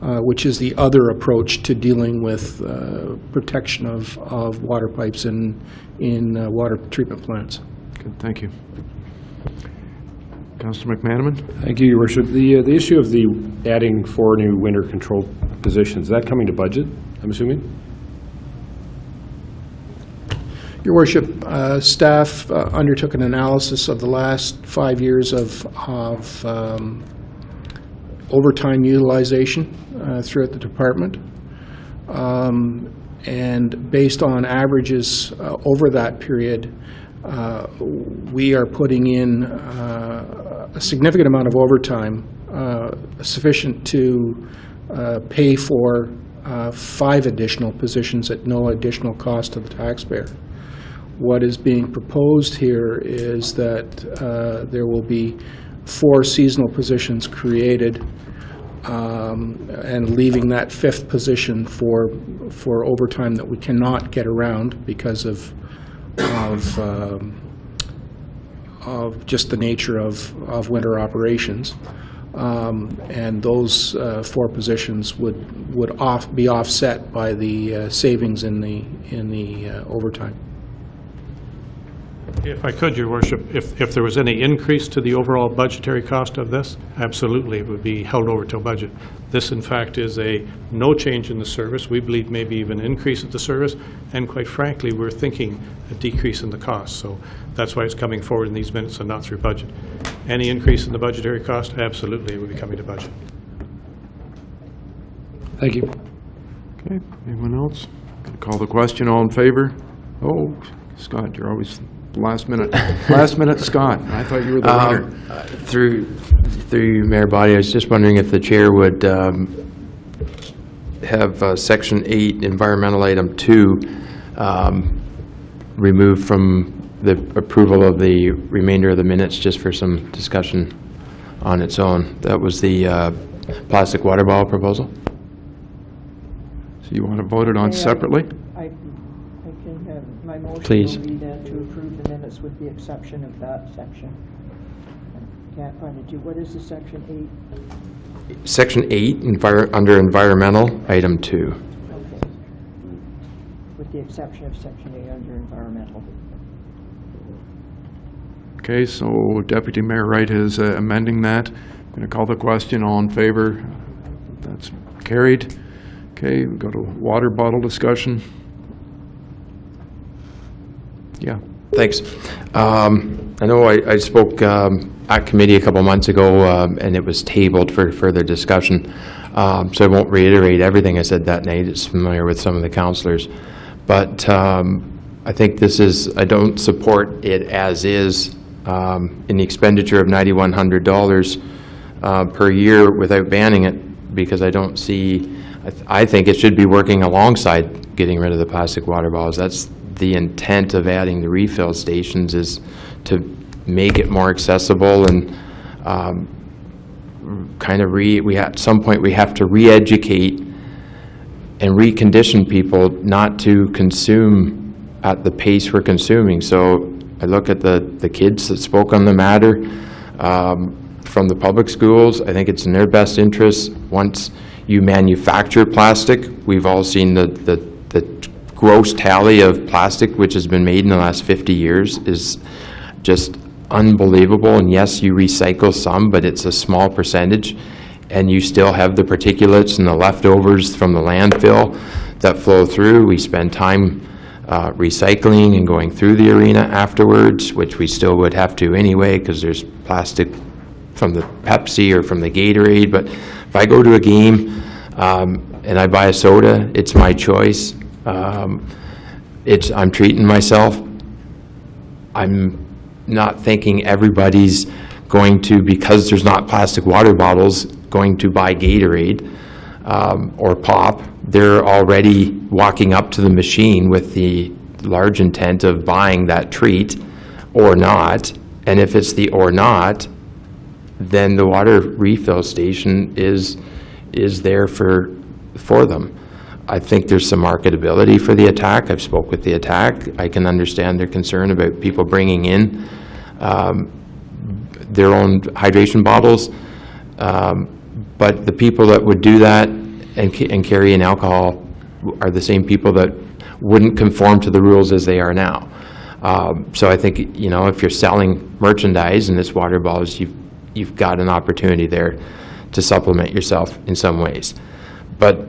which is the other approach to dealing with protection of water pipes in water treatment plants. Good, thank you. Councillor McManaman? Thank you, Your Worship. The issue of the adding 4 new winter control positions, is that coming to budget, I'm assuming? Your Worship, staff undertook an analysis of the last 5 years of overtime utilization throughout the department. And based on averages over that period, we are putting in a significant amount of overtime, sufficient to pay for 5 additional positions at no additional cost to the taxpayer. What is being proposed here is that there will be 4 seasonal positions created, and leaving that 5th position for overtime that we cannot get around because of just the nature of winter operations. And those 4 positions would be offset by the savings in the overtime. If I could, Your Worship, if there was any increase to the overall budgetary cost of this, absolutely, it would be held over till budget. This, in fact, is a no change in the service. We believe maybe even an increase in the service, and quite frankly, we're thinking a decrease in the cost. So that's why it's coming forward in these minutes and not through budget. Any increase in the budgetary cost, absolutely, it would be coming to budget. Thank you. Okay, anyone else? Call the question, all in favor? Oh, Scott, you're always last minute, Scott. I thought you were the runner. Through you, Mayor Body, I was just wondering if the chair would have Section 8, Environmental Item 2, removed from the approval of the remainder of the minutes, just for some discussion on its own. That was the plastic water bottle proposal. So you want to vote it on separately? I can have, my motion Please. will be then to approve the minutes with the exception of that section. I can't find it. What is the Section 8? Section 8, under Environmental, Item 2. Okay. With the exception of Section 8 under environmental. Okay, so Deputy Mayor Wright is amending that. Going to call the question, all in favor? That's carried. Okay, we go to water bottle discussion. Yeah. Thanks. I know I spoke at committee a couple months ago, and it was tabled for further discussion. So I won't reiterate everything I said that night. It's familiar with some of the councillors. But I think I don't support it as is in the expenditure of $9,100 per year without banning it, because I don't see, I think it should be working alongside getting rid of the plastic water bottles. That's the intent of adding the refill stations, is to make it more accessible and kind of at some point we have to re-educate and recondition people not to consume at the pace we're consuming. So I look at the kids that spoke on the matter from the public schools. I think it's in their best interest. Once you manufacture plastic, we've all seen the gross tally of plastic which has been made in the last 50 years is just unbelievable. And yes, you recycle some, but it's a small percentage, and you still have the particulates and the leftovers from the landfill that flow through. We spend time recycling and going through the arena afterwards, which we still would have to anyway because there's plastic from the Pepsi or from the Gatorade. But if I go to a game and I buy a soda, it's my choice. I'm treating myself. I'm not thinking everybody's going to, because there's not plastic water bottles, going to buy Gatorade or pop. They're already walking up to the machine with the large intent of buying that treat or not. And if it's the or not, then the water refill station is there for them. I think there's some marketability for the attack. I've spoke with the attack. I can understand their concern about people bringing in their own hydration bottles. But the people that would do that and carry in alcohol are the same people that wouldn't conform to the rules as they are now. So I think, if you're selling merchandise in this water bottles, you've got an opportunity there to supplement yourself in some ways. But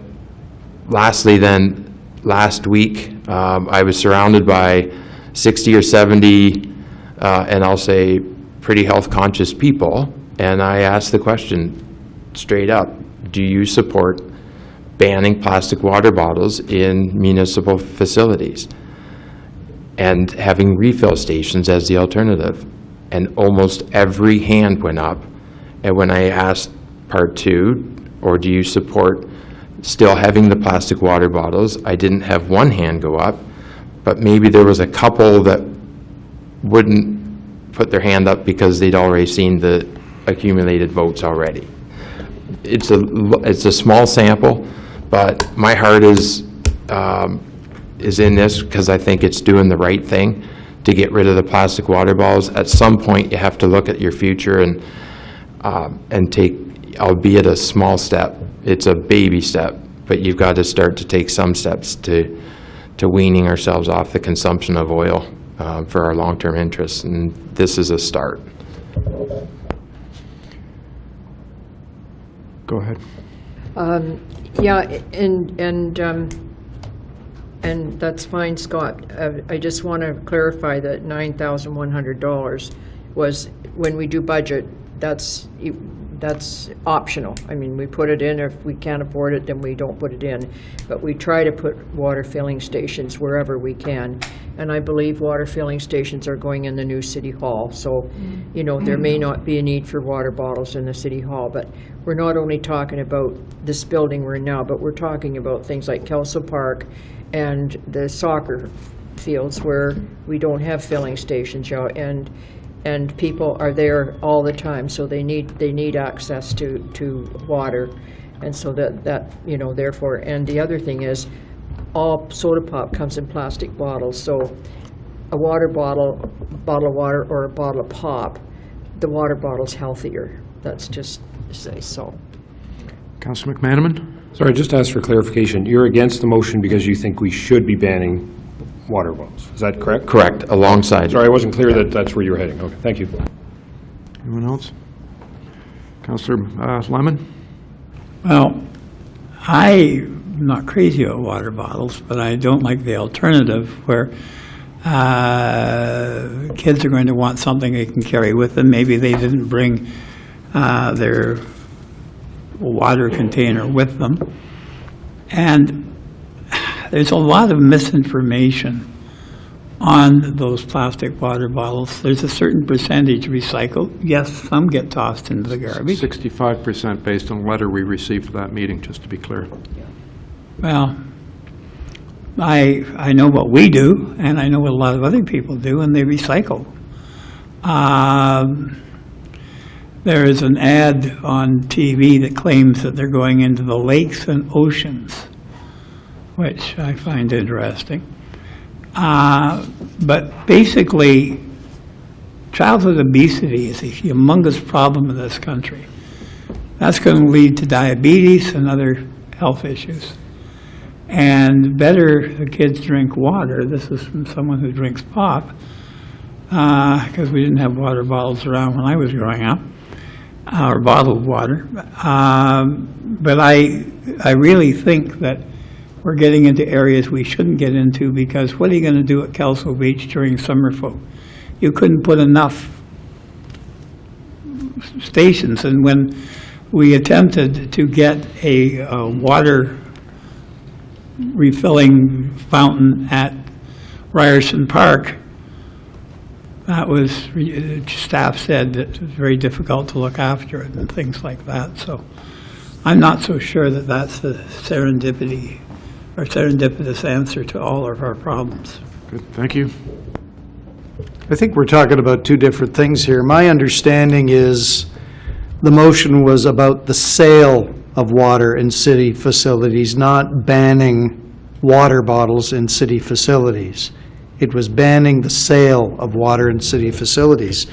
lastly then, last week, I was surrounded by 60 or 70, and I'll say pretty health conscious people, and I asked the question straight up, do you support banning plastic water bottles in municipal facilities and having refill stations as the alternative? And almost every hand went up. And when I asked part two, or do you support still having the plastic water bottles, I didn't have one hand go up, but maybe there was a couple that wouldn't put their hand up because they'd already seen the accumulated votes already. It's a small sample, but my heart is in this because I think it's doing the right thing to get rid of the plastic water bottles. At some point, you have to look at your future and take, albeit a small step. It's a baby step, but you've got to start to take some steps to weaning ourselves off the consumption of oil for our long-term interests, and this is a start. Go ahead. Yeah, and that's fine, Scott. I just want to clarify that $9,100 was, when we do budget, that's optional. I mean, we put it in. If we can't afford it, then we don't put it in. But we try to put water filling stations wherever we can. And I believe water filling stations are going in the new city hall. So, there may not be a need for water bottles in the city hall. But we're not only talking about this building we're in now, but we're talking about things like Kelso Park and the soccer fields where we don't have filling stations yet. And people are there all the time, so they need access to water, and so that therefore. And the other thing is, all soda pop comes in plastic bottles. So a water bottle of water, or a bottle of pop, the water bottle's healthier. That's just say so. Councillor McManaman? Sorry, just to ask for clarification. You're against the motion because you think we should be banning water bottles. Is that correct? Correct, alongside. Sorry, I wasn't clear that that's where you were heading. Okay, thank you. Anyone else? Councillor Lemon? Well, I'm not crazy about water bottles, but I don't like the alternative where kids are going to want something they can carry with them. Maybe they didn't bring their water container with them. And there's a lot of misinformation on those plastic water bottles. There's a certain percentage recycled. Yes, some get tossed into the garbage. 65% based on a letter we received for that meeting, just to be clear. Well, I know what we do, and I know what a lot of other people do, and they recycle. There is an ad on TV that claims that they're going into the lakes and oceans, which I find interesting. But basically, childhood obesity is a humongous problem in this country. That's going to lead to diabetes and other health issues. And better the kids drink water. This is from someone who drinks pop, because we didn't have water bottles around when I was growing up, or bottled water. But I really think that we're getting into areas we shouldn't get into, because what are you going to do at Kelso Beach during summer folk? You couldn't put enough stations, and when we attempted to get a water refilling fountain at Ryerson Park, that was, staff said that it was very difficult to look after it and things like that. So I'm not so sure that that's the serendipity or serendipitous answer to all of our problems. Good, thank you. I think we're talking about two different things here. My understanding is the motion was about the sale of water in city facilities, not banning water bottles in city facilities. It was banning the sale of water in city facilities.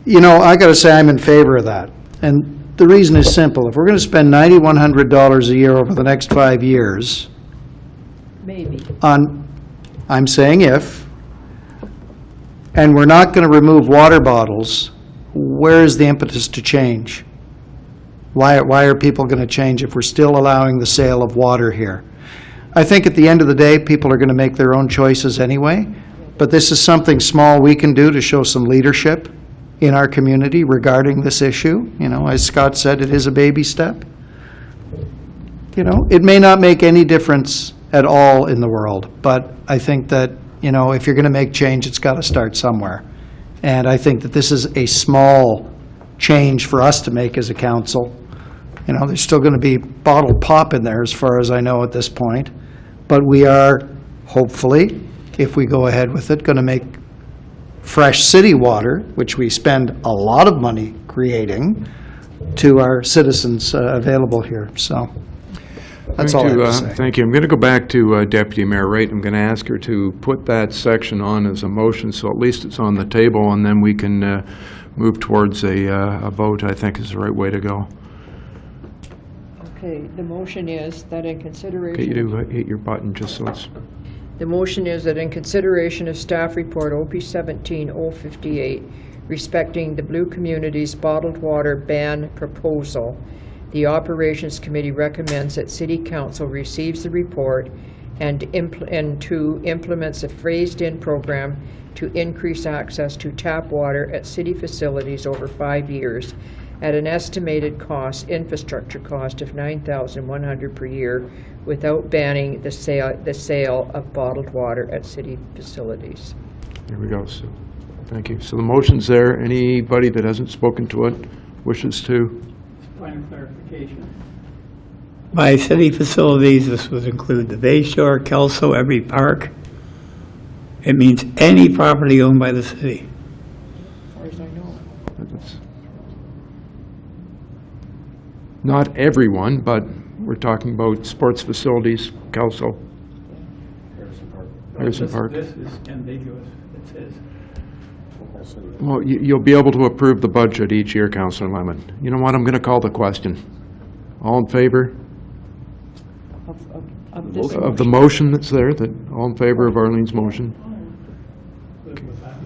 You know, I got to say I'm in favor of that. And the reason is simple. If we're going to spend $9,100 a year over the next 5 years Maybe. on, I'm saying if, and we're not going to remove water bottles, where is the impetus to change? Why are people going to change if we're still allowing the sale of water here? I think at the end of the day, people are going to make their own choices anyway, but this is something small we can do to show some leadership in our community regarding this issue. You know, as Scott said, it is a baby step. You know, it may not make any difference at all in the world, but I think that, you know, if you're going to make change, it's got to start somewhere. And I think that this is a small change for us to make as a council. You know, there's still going to be bottled pop in there as far as I know at this point. But we are, hopefully, if we go ahead with it, going to make fresh city water, which we spend a lot of money creating, to our citizens available here. So that's all I have to say. Thank you. I'm going to go back to Deputy Mayor Wright. I'm going to ask her to put that section on as a motion, so at least it's on the table, and then we can move towards a vote, I think is the right way to go. Okay, the motion is that in consideration... Okay, you do hit your button just so it's... The motion is that in consideration of staff report OP 17-058 respecting the Blue Community's bottled water ban proposal, the Operations Committee recommends that City Council receives the report and implements a phased-in program to increase access to tap water at city facilities over 5 years at an estimated infrastructure cost of $9,100 per year, without banning the sale of bottled water at city facilities. There we go, Sue. Thank you. So the motion's there. Anybody that hasn't spoken to it wishes to? Point of clarification. By city facilities, this would include the Bay Shore, Kelso, every park. It means any property owned by the city. As far as I know. Not everyone, but we're talking about sports facilities, Kelso. Harrison Park. This is ambiguous. It says. Well, you'll be able to approve the budget each year, Councillor Lemon. You know what, I'm going to call the question. All in favor? Of the motion that's there, all in favor of Arlene's motion?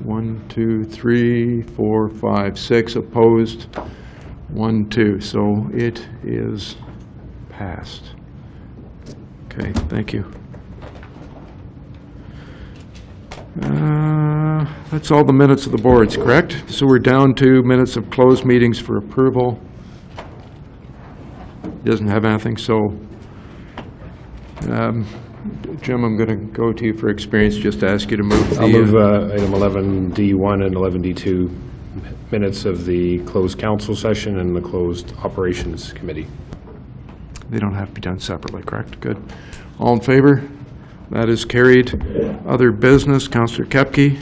1, 2, 3, 4, 5, 6 opposed. 1, 2, so it is passed. Okay, thank you. That's all the minutes of the boards, correct? So we're down to minutes of closed meetings for approval. He doesn't have anything, so Jim, I'm going to go to you for experience, just to ask you to move the... I'll move item 11D1 and 11D2 minutes of the closed council session and the closed operations committee. They don't have to be done separately, correct? Good. All in favor? That is carried. Other business, Councillor Kepke.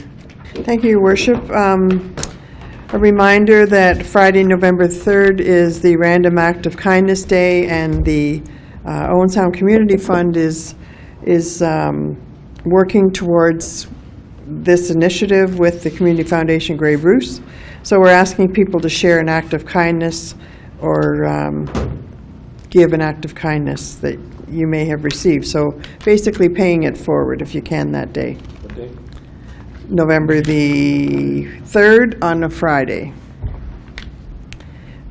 Thank you, Your Worship. A reminder that Friday, November 3rd is the Random Act of Kindness Day, and the Owen Sound Community Fund is working towards this initiative with the Community Foundation Grey Bruce. So we're asking people to share an act of kindness or give an act of kindness that you may have received. So basically paying it forward if you can that day. November the 3rd on a Friday.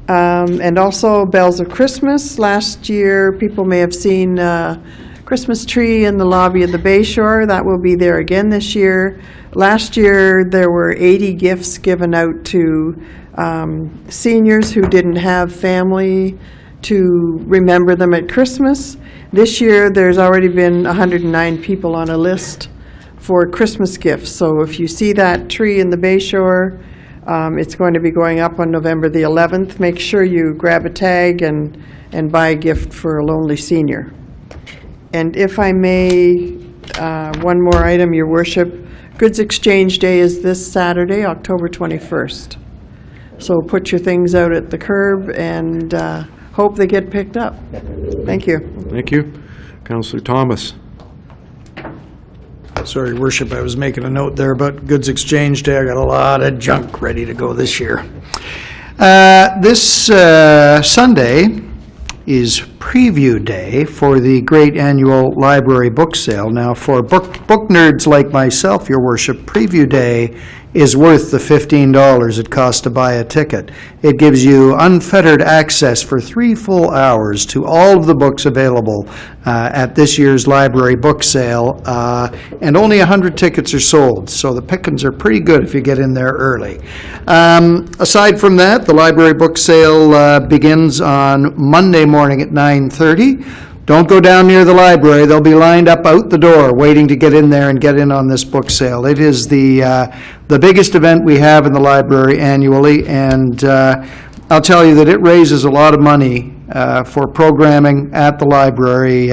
And also Bells of Christmas. Last year, people may have seen Christmas tree in the lobby of the Bay Shore. That will be there again this year. Last year, there were 80 gifts given out to seniors who didn't have family to remember them at Christmas. This year, there's already been 109 people on a list for Christmas gifts. So if you see that tree in the Bay Shore, it's going to be going up on November the 11th. Make sure you grab a tag and buy a gift for a lonely senior. And if I may, one more item, Your Worship. Goods Exchange Day is this Saturday, October 21st. So put your things out at the curb and hope they get picked up. Thank you. Thank you. Councillor Thomas. Sorry, Your Worship, I was making a note there about Goods Exchange Day. I got a lot of junk ready to go this year. This Sunday is preview day for the great annual library book sale. Now, for book nerds like myself, Your Worship, preview day is worth the $15 it costs to buy a ticket. It gives you unfettered access for 3 full hours to all of the books available at this year's library book sale, and only 100 tickets are sold, so the pickings are pretty good if you get in there early. Aside from that, the library book sale begins on Monday morning at 9:30. Don't go down near the library. They'll be lined up out the door waiting to get in there and get in on this book sale. It is the biggest event we have in the library annually, and I'll tell you that it raises a lot of money for programming at the library,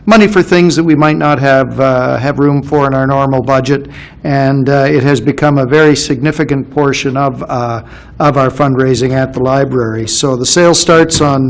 money for things that we might not have room for in our normal budget, and it has become a very significant portion of our fundraising at the library. So the sale starts on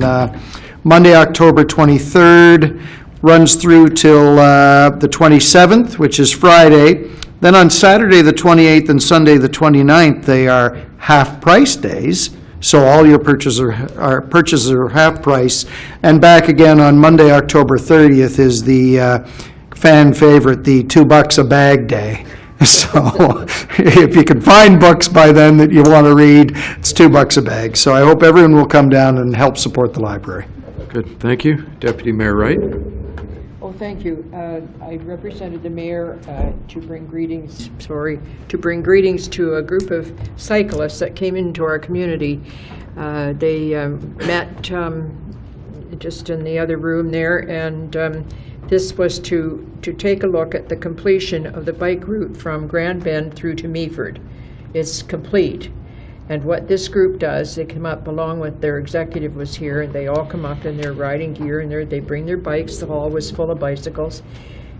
Monday, October 23rd, runs through till the 27th, which is Friday. Then on Saturday the 28th and Sunday the 29th, they are half-price days, so all your purchases are half price. And back again on Monday, October 30th is the fan favorite, the $2 a bag day. So if you can find books by then that you want to read, it's $2 a bag. So I hope everyone will come down and help support the library. Good, thank you. Deputy Mayor Wright. Oh, thank you. I represented the mayor to bring greetings to a group of cyclists that came into our community. They met just in the other room there, and this was to take a look at the completion of the bike route from Grand Bend through to Meaford. It's complete. And what this group does, they come up along with their executive was here, and they all come up in their riding gear, and they bring their bikes. The hall was full of bicycles,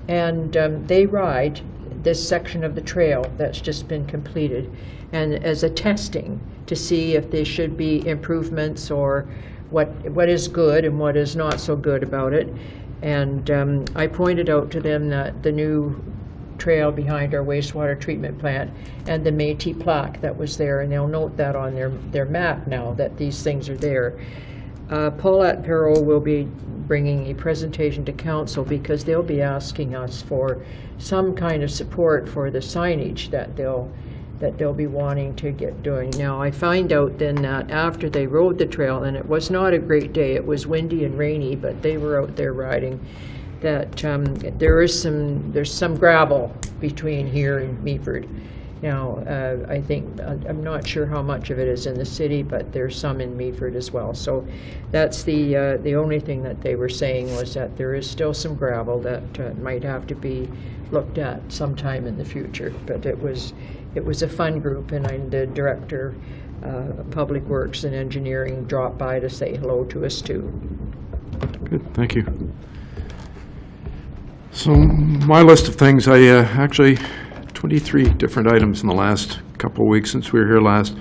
and they ride this section of the trail that's just been completed, and as a testing to see if there should be improvements or what is good and what is not so good about it. And I pointed out to them that the new trail behind our wastewater treatment plant and the Métis plaque that was there, and they'll note that on their map now that these things are there. Paulette Perot will be bringing a presentation to council because they'll be asking us for some kind of support for the signage that they'll be wanting to get doing. Now, I find out then that after they rode the trail, and it was not a great day, it was windy and rainy, but they were out there riding, that there's some gravel between here and Meaford. Now, I think, I'm not sure how much of it is in the city, but there's some in Meaford as well. So that's the only thing that they were saying was that there is still some gravel that might have to be looked at sometime in the future. But it was a fun group, and the director of Public Works and Engineering dropped by to say hello to us too. Good, thank you. So my list of things, I actually 23 different items in the last couple couple of weeks since we were here last.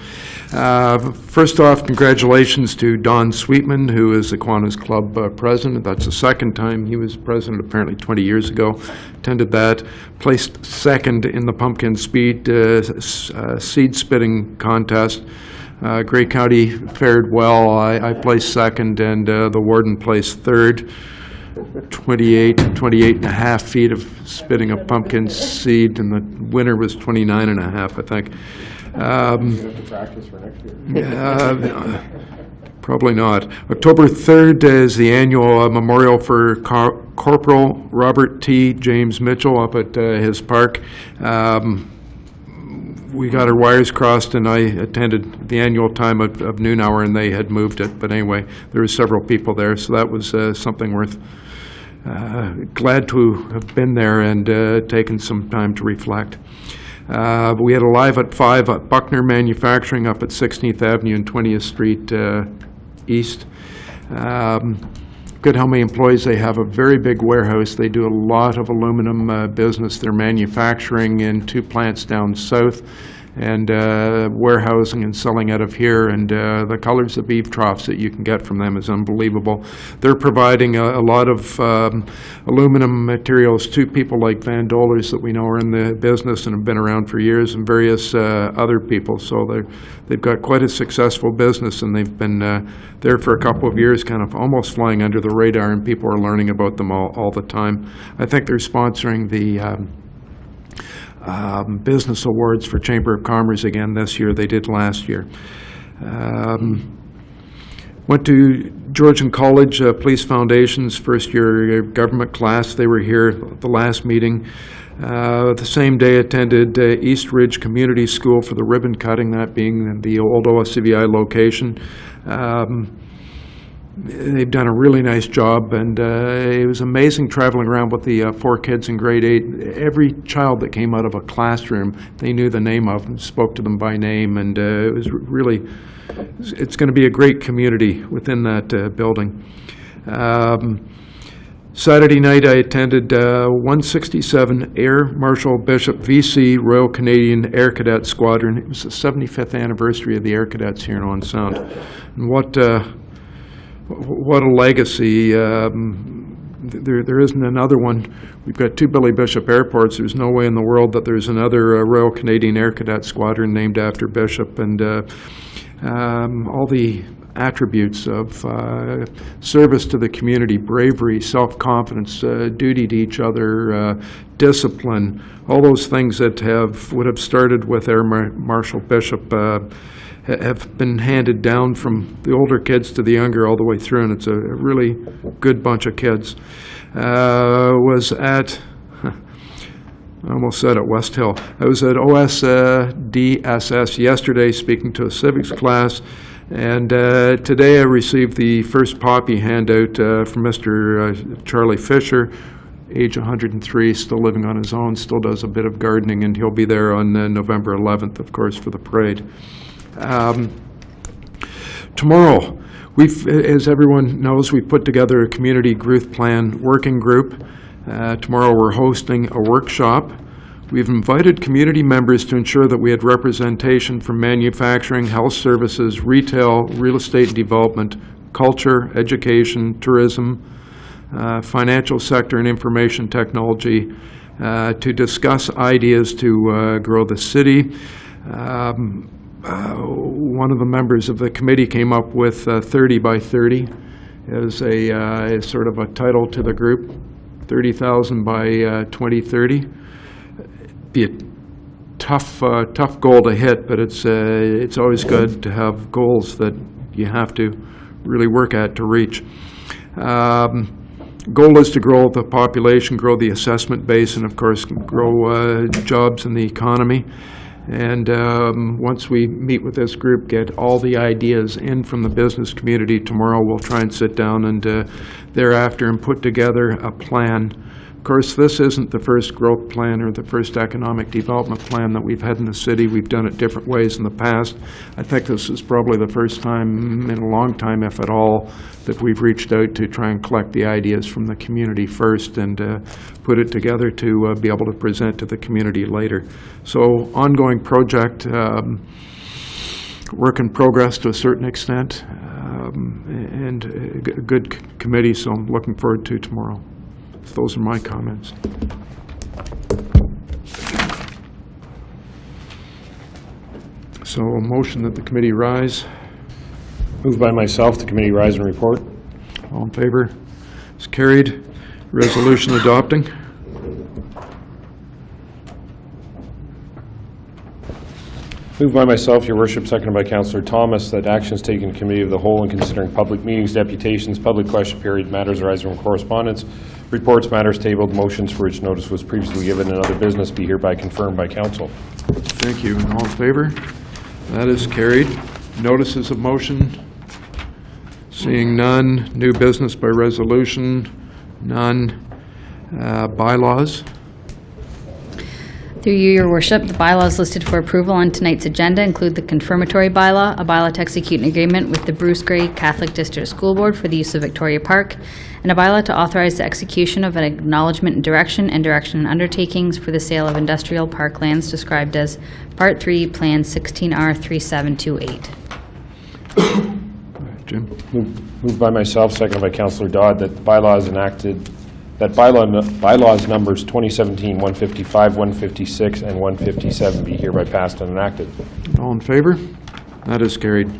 First off, congratulations to Don Sweetman, who is the Kiwanis Club president. That's the second time he was president, apparently 20 years ago. Attended that, placed second in the pumpkin seed spitting contest. Grey County fared well. I placed second, and the warden placed third. 28 and a half feet of spitting a pumpkin seed, and the winner was 29 and a half, I think. Practice for next year. Probably not. October 3rd is the annual memorial for Corporal Robert T. James Mitchell up at his park. We got our wires crossed, and I attended the annual time of noon hour, and they had moved it. But anyway, there were several people there, so that was something worth. Glad to have been there and taken some time to reflect. We had a live at 5 at Buckner Manufacturing up at 16th Avenue and 20th Street East. Good how many employees they have. A very big warehouse. They do a lot of aluminum business. They're manufacturing in 2 plants down south and warehousing and selling out of here. And the colors of beef troughs that you can get from them is unbelievable. They're providing a lot of aluminum materials to people like Van Dolers that we know are in the business and have been around for years, and various other people. So they've got quite a successful business, and they've been there for a couple of years, kind of almost flying under the radar, and people are learning about them all the time. I think they're sponsoring the Business Awards for Chamber of Commerce again this year. They did last year. Went to Georgian College Police Foundation's first year government class. They were here at the last meeting. The same day attended East Ridge Community School for the ribbon cutting, that being the old OSCVI location. They've done a really nice job, and it was amazing traveling around with the 4 kids in grade 8. Every child that came out of a classroom, they knew the name of and spoke to them by name, and it was really, it's going to be a great community within that building. Saturday night I attended 167 Air Marshal Bishop VC Royal Canadian Air Cadet Squadron. It was the 75th anniversary of the Air Cadets here in Owen Sound. And what a legacy. There isn't another one. We've got 2 Billy Bishop airports. There's no way in the world that there's another Royal Canadian Air Cadet Squadron named after Bishop. And all the attributes of service to the community, bravery, self-confidence, duty to each other, discipline, all those things that would have started with Air Marshal Bishop have been handed down from the older kids to the younger all the way through, and it's a really good bunch of kids. Was at, I almost said at West Hill. I was at OSDSS yesterday speaking to a civics class, and today I received the first poppy handout from Mr. Charlie Fisher, age 103, still living on his own, still does a bit of gardening, and he'll be there on November 11th, of course, for the parade. Tomorrow, as everyone knows, we put together a community growth plan working group. Tomorrow we're hosting a workshop. We've invited community members to ensure that we had representation from manufacturing, health services, retail, real estate and development, culture, education, tourism, financial sector and information technology to discuss ideas to grow the city. One of the members of the committee came up with 30 by 30 as as sort of a title to the group, 30,000 by 2030. Be a tough goal to hit, but it's always good to have goals that you have to really work at to reach. Goal is to grow the population, grow the assessment base, and of course grow jobs in the economy. And once we meet with this group, get all the ideas in from the business community, tomorrow we'll try and sit down and thereafter and put together a plan course, this isn't the first growth plan or the first economic development plan that we've had in the city. We've done it different ways in the past. I think this is probably the first time in a long time, if at all, that we've reached out to try and collect the ideas from the community first and put it together to be able to present to the community later. So, ongoing project, work in progress to a certain extent, and a good committee, so I'm looking forward to tomorrow. So those are my comments. So a motion that the committee rise. Moved by myself, the committee rise and report. All in favor? It's carried. Resolution adopting. Moved by myself, your worship, seconded by Councillor Thomas, that actions taken in committee of the whole in considering public meetings, deputations, public question period, matters arising from correspondence, reports, matters tabled, motions for which notice was previously given, and other business be hereby confirmed by council. Thank you. And all in favor? That is carried. Notices of motion. Seeing none. New business by resolution. None. Bylaws. Through you, your worship, the bylaws listed for approval on tonight's agenda include the confirmatory bylaw, a bylaw to execute an agreement with the Bruce Grey Catholic District School Board for the use of Victoria Park, and a bylaw to authorize the execution of an acknowledgement and direction and undertakings for the sale of industrial park lands described as Part 3, Plan 16R3728. Jim. Moved by myself, seconded by Councillor Dodd, that the bylaws enacted, that bylaws numbers 2017-155, 156, and 157 be hereby passed and enacted. All in favor? That is carried.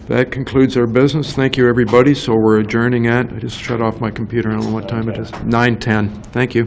That concludes our business. Thank you, everybody. So we're adjourning at, I just shut off my computer. I don't know what time it is. 9:10. Thank you.